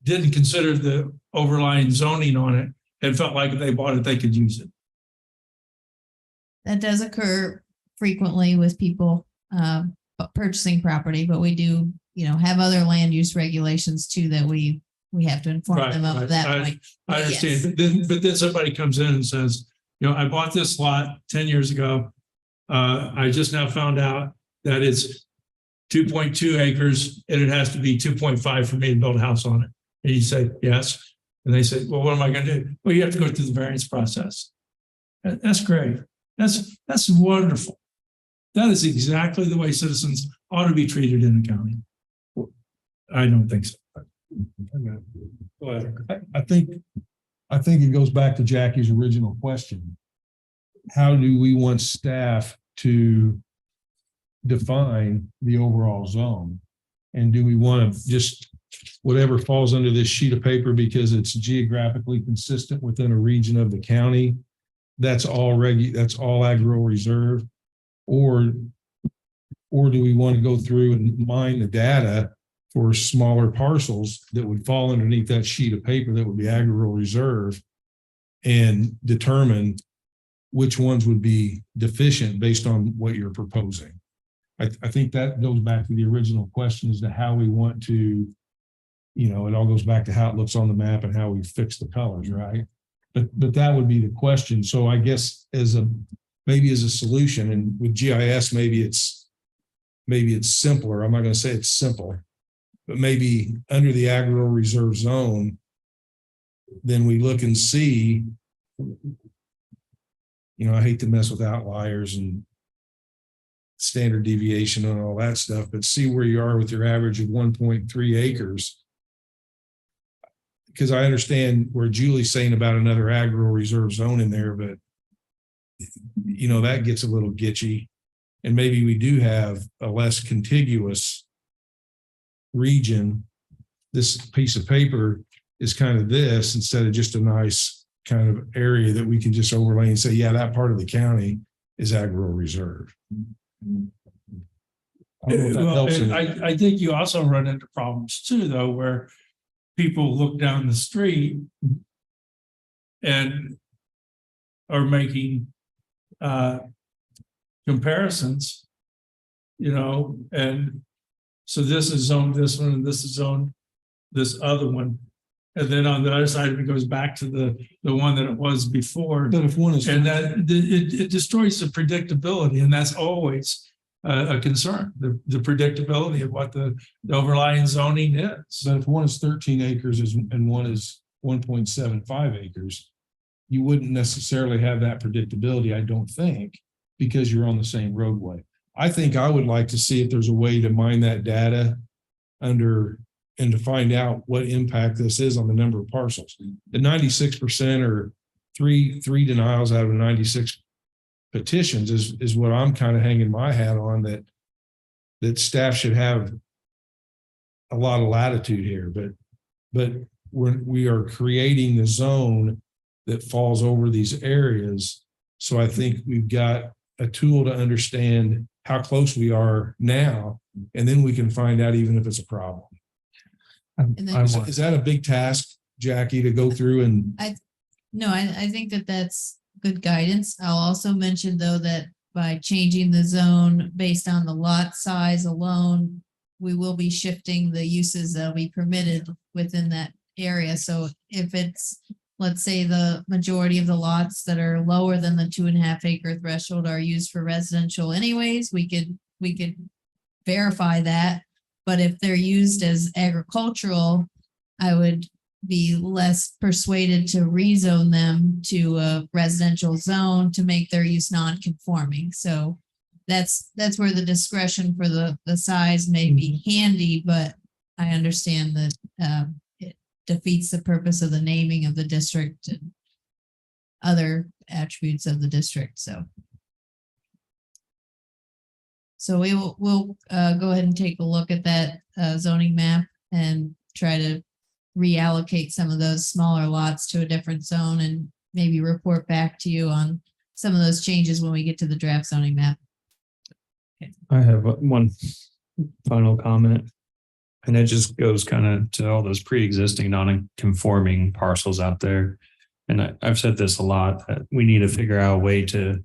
didn't consider the overlying zoning on it and felt like if they bought it, they could use it. that does occur frequently with people purchasing property, but we do, have other land use regulations too that we have to inform Right, them of right. that point. I Yes. understand. But then somebody comes in and says, I bought this lot 10 years ago. I just now found out that it's 2.2 acres and it has to be 2.5 for me to build a house on it. And you say, yes. And they say, well, what am I going to do? Well, you have to go through the variance process. That's great. That's wonderful. That is exactly the way citizens ought to be treated in the county. I don't think so. Go ahead. I think it goes back to Jackie's original question. How do we want staff to define the overall zone? And do we want to just whatever falls under this sheet of paper because it's geographically consistent within a region of the county? That's all agro reserve, or do we want to go through and mine the data for smaller parcels that would fall underneath that sheet of paper that would be agro reserve and determine which ones would be deficient based on what you're proposing? I think that goes back to the original question as to how we want to, it all goes back to how it looks on the map and how we fix the colors, right? But that would be the question. So I guess maybe as a solution, and with GIS, maybe it's simpler. I'm not going to say it's simple, but maybe under the agro reserve zone, then we look and see, I hate to mess with outliers and standard deviation and all that stuff, but see where you are with your average of 1.3 acres. Because I understand where Julie's saying about another agro reserve zone in there, but that gets a little gitchy. And maybe we do have a less contiguous region. This piece of paper is kind of this instead of just a nice kind of area that we can just overlay and say, yeah, that part of the county is agro reserve. I think you also run into problems too, though, where people look down the street and are making comparisons, and so this is zoned this one and this is zoned this other one. And then on the other side, it goes back to the one that it was before. But if one is, And that it destroys the predictability, and that's always a concern, the predictability of what the overlying zoning is. but if one is 13 acres and one is 1.75 acres, you wouldn't necessarily have that predictability, I don't think, because you're on the same roadway. I think I would like to see if there's a way to mine that data and to find out what impact this is on the number of parcels. The 96% or three denials out of 96 petitions is what I'm kind of hanging my hat on, that staff should have a lot of latitude here, but we are creating the zone that falls over these areas. So I think we've got a tool to understand how close we are now, and then we can find out even if it's a problem. Is that a big task, Jackie, to go through and? No, I think that's good guidance. I'll also mention though that by changing the zone based on the lot size alone, we will be shifting the uses that'll be permitted within that area. So if it's, let's say the majority of the lots that are lower than the 2.5 acre threshold are used for residential anyways, we could verify that. But if they're used as agricultural, I would be less persuaded to rezone them to a residential zone to make their use non-conforming. So that's where the discretion for the size may be handy, but I understand that it defeats the purpose of the naming of the district and other attributes of the district. So we'll go ahead and take a look at that zoning map and try to reallocate some of those smaller lots to a different zone and maybe report back to you on some of those changes when we get to the draft zoning map. I have one final comment. And it just goes kind of to all those pre-existing non-conforming parcels out there. And I've said this a lot, that we need to figure out a way to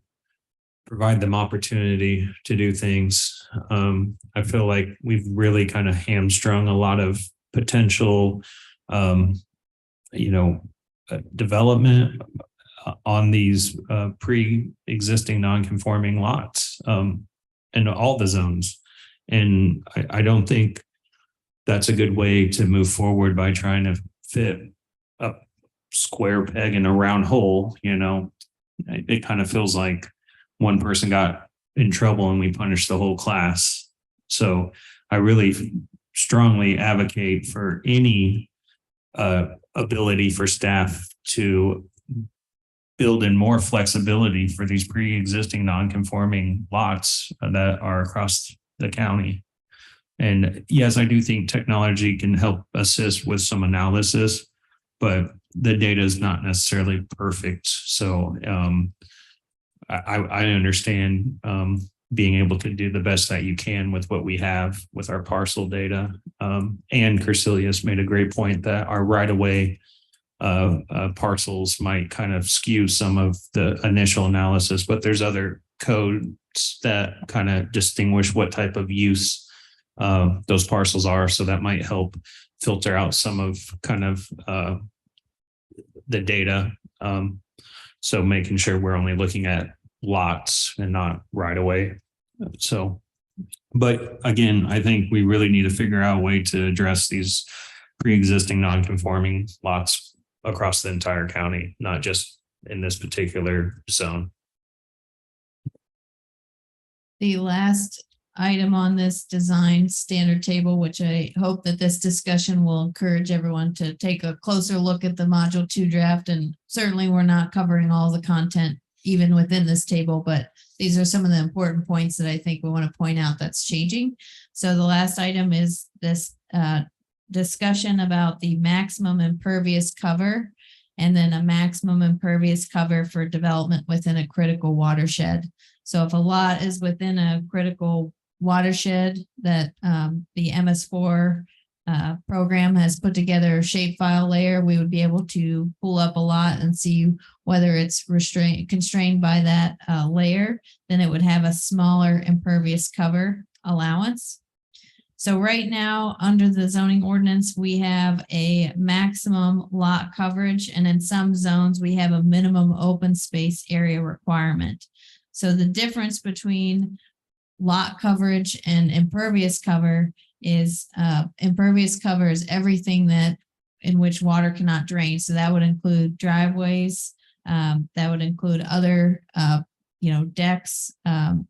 provide them opportunity to do things. I feel like we've really kind of hamstrung a lot of potential, development on these pre-existing non-conforming lots in all the zones. And I don't think that's a good way to move forward by trying to fit a square peg in a round hole. It kind of feels like one person got in trouble and we punished the whole class. So I really strongly advocate for any ability for staff to build in more flexibility for these pre-existing non-conforming lots that are across the county. And yes, I do think technology can help assist with some analysis, but the data is not necessarily perfect. So I understand being able to do the best that you can with what we have with our parcel data. And Cornelius made a great point that our right-of-way parcels might kind of skew some of the initial analysis, but there's other codes that kind of distinguish what type of use those parcels are. So that might help filter out some of kind of the data. So making sure we're only looking at lots and not right away. So, but again, I think we really need to figure out a way to address these pre-existing non-conforming lots across the entire county, not just in this particular zone. The last item on this design standard table, which I hope that this discussion will encourage everyone to take a closer look at the module 2 draft. And certainly we're not covering all the content even within this table, but these are some of the important points that I think we want to point out that's changing. So the last item is this discussion about the maximum impervious cover and then a maximum impervious cover for development within a critical watershed. So if a lot is within a critical watershed that the MS4 program has put together a shapefile layer, we would be able to pull up a lot and see whether it's constrained by that layer. Then it would have a smaller impervious cover allowance. So right now, under the zoning ordinance, we have a maximum lot coverage, and in some zones, we have a minimum open space area requirement. So the difference between lot coverage and impervious cover is impervious cover is everything that in which water cannot drain. So that would include driveways, that would include other, decks,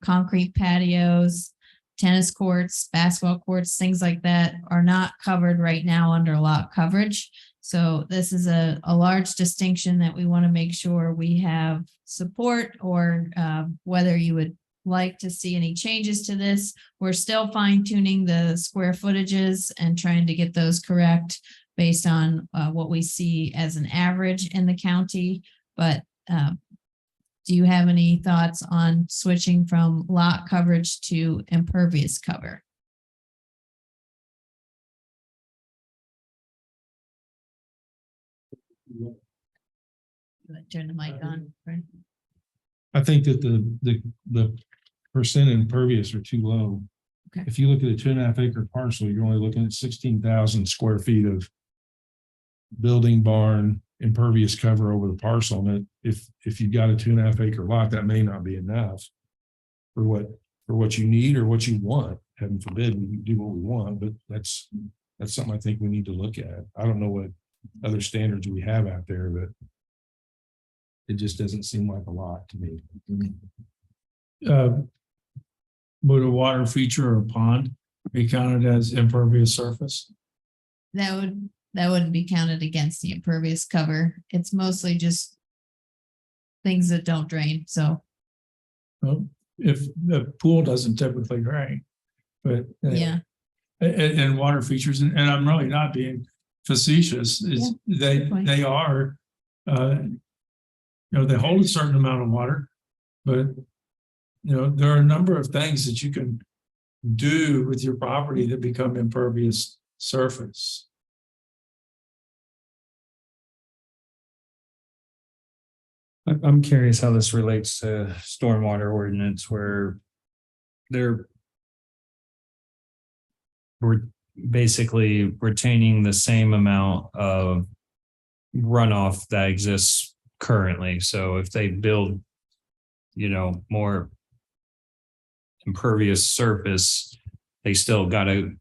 concrete patios, tennis courts, basketball courts, things like that are not covered right now under lot coverage. So this is a large distinction that we want to make sure we have support, or whether you would like to see any changes to this. We're still fine tuning the square footages and trying to get those correct based on what we see as an average in the county. But do you have any thoughts on switching from lot coverage to impervious cover? Turn the mic on. Right? I think that the percent impervious are too low. Okay. If you look at a 2.5 acre parcel, you're only looking at 16,000 square feet of building, barn, impervious cover over the parcel. And if you've got a 2.5 acre lot, that may not be enough for what you need or what you want. Heaven forbid we do what we want, but that's something I think we need to look at. I don't know what other standards we have out there, but it just doesn't seem like a lot to me. Would a water feature or a pond be counted as impervious surface? That wouldn't be counted against the impervious cover. It's mostly just things that don't drain. So Well, if the pool doesn't typically drain, but yeah, and water features, and I'm really not being facetious, is point. they are, they hold a certain amount of water, but there are a number of things that you can do with your property that become impervious surface. I'm curious how this relates to stormwater ordinance where we're basically retaining the same amount of runoff that exists currently. So if they build, more impervious surface, they still got to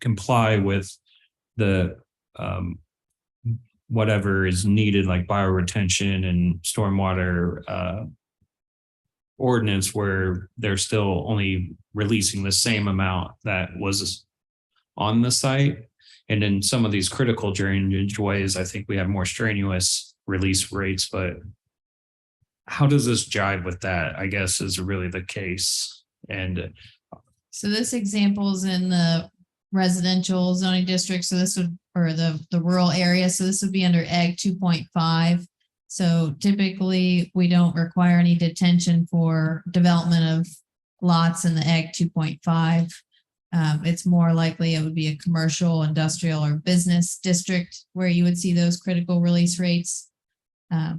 comply with the whatever is needed, like bioretention and stormwater ordinance, where they're still only releasing the same amount that was on the site. And in some of these critical drainage ways, I think we have more strenuous release rates, but how does this jive with that, I guess, is really the case. And so this example is in the residential zoning district. So this would, or the rural area. So this would be under Ag 2.5. So typically we don't require any detention for development of lots in the Ag 2.5. It's more likely it would be a commercial, industrial, or business district where you would see those critical release rates. Does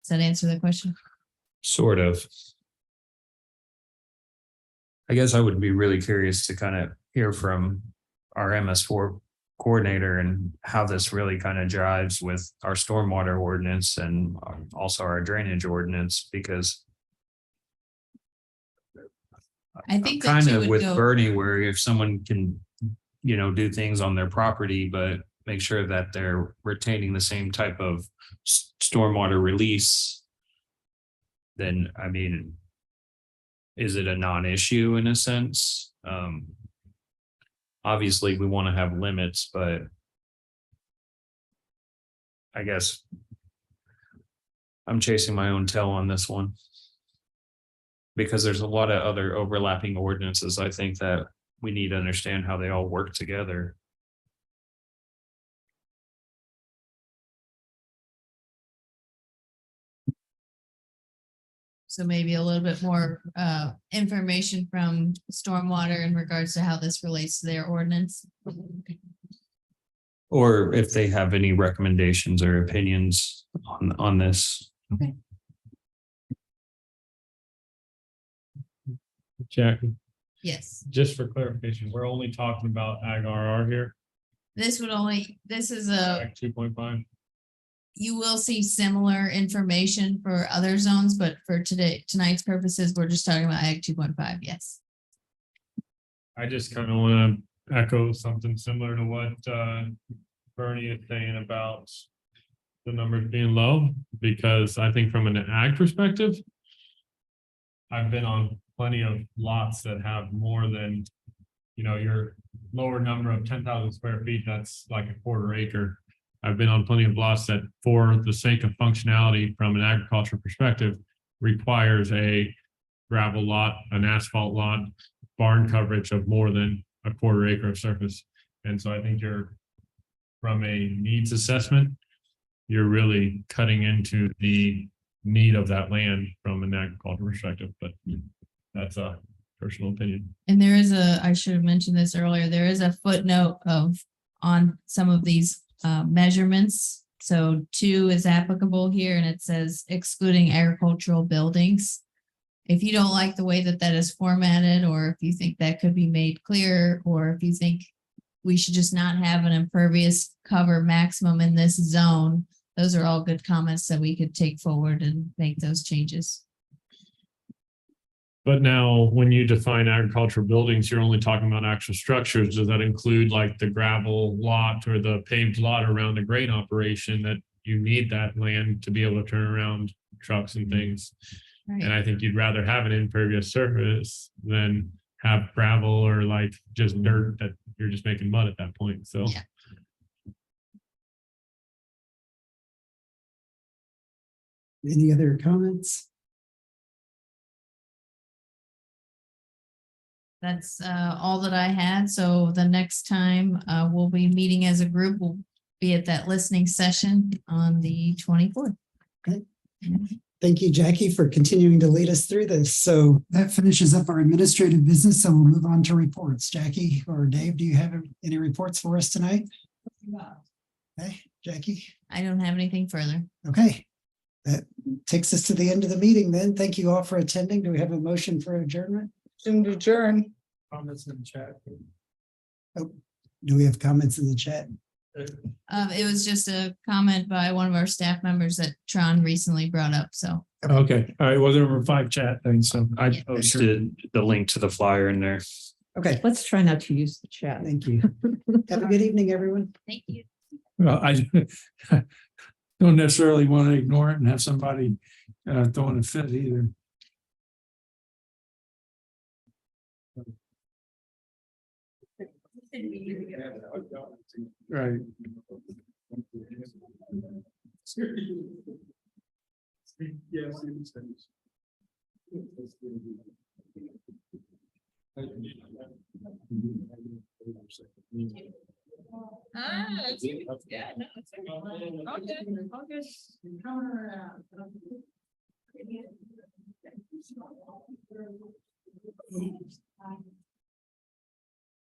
that answer the question? sort of. I guess I would be really curious to kind of hear from our MS4 coordinator and how this really kind of jives with our stormwater ordinance and also our drainage ordinance, because I think that kind you of would with go- Bernie, where if someone can, do things on their property, but make sure that they're retaining the same type of stormwater release, then, I mean, is it a non-issue in a sense? Obviously we want to have limits, but I guess I'm chasing my own tail on this one, because there's a lot of other overlapping ordinances. I think that we need to understand how they all work together. So maybe a little bit more information from stormwater in regards to how this relates to their ordinance. Or if they have any recommendations or opinions on this. Okay. Jackie, Yes, just for clarification, we're only talking about ag RR here, this is a, ag 2.5. you will see similar information for other zones, but for tonight's purposes, we're just talking about Ag 2.5, yes. I just kind of want to echo something similar to what Bernie is saying about the numbers being low, because I think from an ag perspective, I've been on plenty of lots that have more than, your lower number of 10,000 square feet, that's like a quarter acre. I've been on plenty of lots that, for the sake of functionality from an agriculture perspective, requires a gravel lot, an asphalt lot, barn coverage of more than a quarter acre of surface. And so I think from a needs assessment, you're really cutting into the need of that land from an agriculture perspective, but that's a personal opinion. And there is I should have mentioned this earlier, there is a footnote on some of these measurements So 2 is applicable here and it says excluding agricultural buildings. If you don't like the way that that is formatted, or if you think that could be made clear, or if you think we should just not have an impervious cover maximum in this zone, those are all good comments that we could take forward and make those changes. But now, when you define agricultural buildings, you're only talking about actual structures. Does that include like the gravel lot or the paved lot around the grain operation that you need that land to be able to turn around trucks and things? And Right. I think you'd rather have an impervious surface than have gravel or like just dirt that you're just making mud at that point. So. Yeah. Any other comments? That's all that I had. So the next time we'll be meeting as a group, we'll be at that listening session on the 24th. Thank you, Jackie, for continuing to lead us through this. So that finishes up our administrative business. So we'll move on to reports. Jackie or Dave, do you have any reports for us tonight? Okay, Jackie. I don't have anything further. Okay. That takes us to the end of the meeting then. Thank you all for attending. Do we have a motion for adjournment? Adjourn. Comments in the chat. Do we have comments in the chat? It was just a comment by one of our staff members that Tron recently brought up. So Okay, all right, well, there were 5 chat things, so. I Yeah. posted the link to the flyer in there. Okay, Let's try not to use the chat. thank you. Have a good evening, everyone. thank you. Well, I don't necessarily want to ignore it and have somebody throwing a fit either. Right. Yeah, no, it's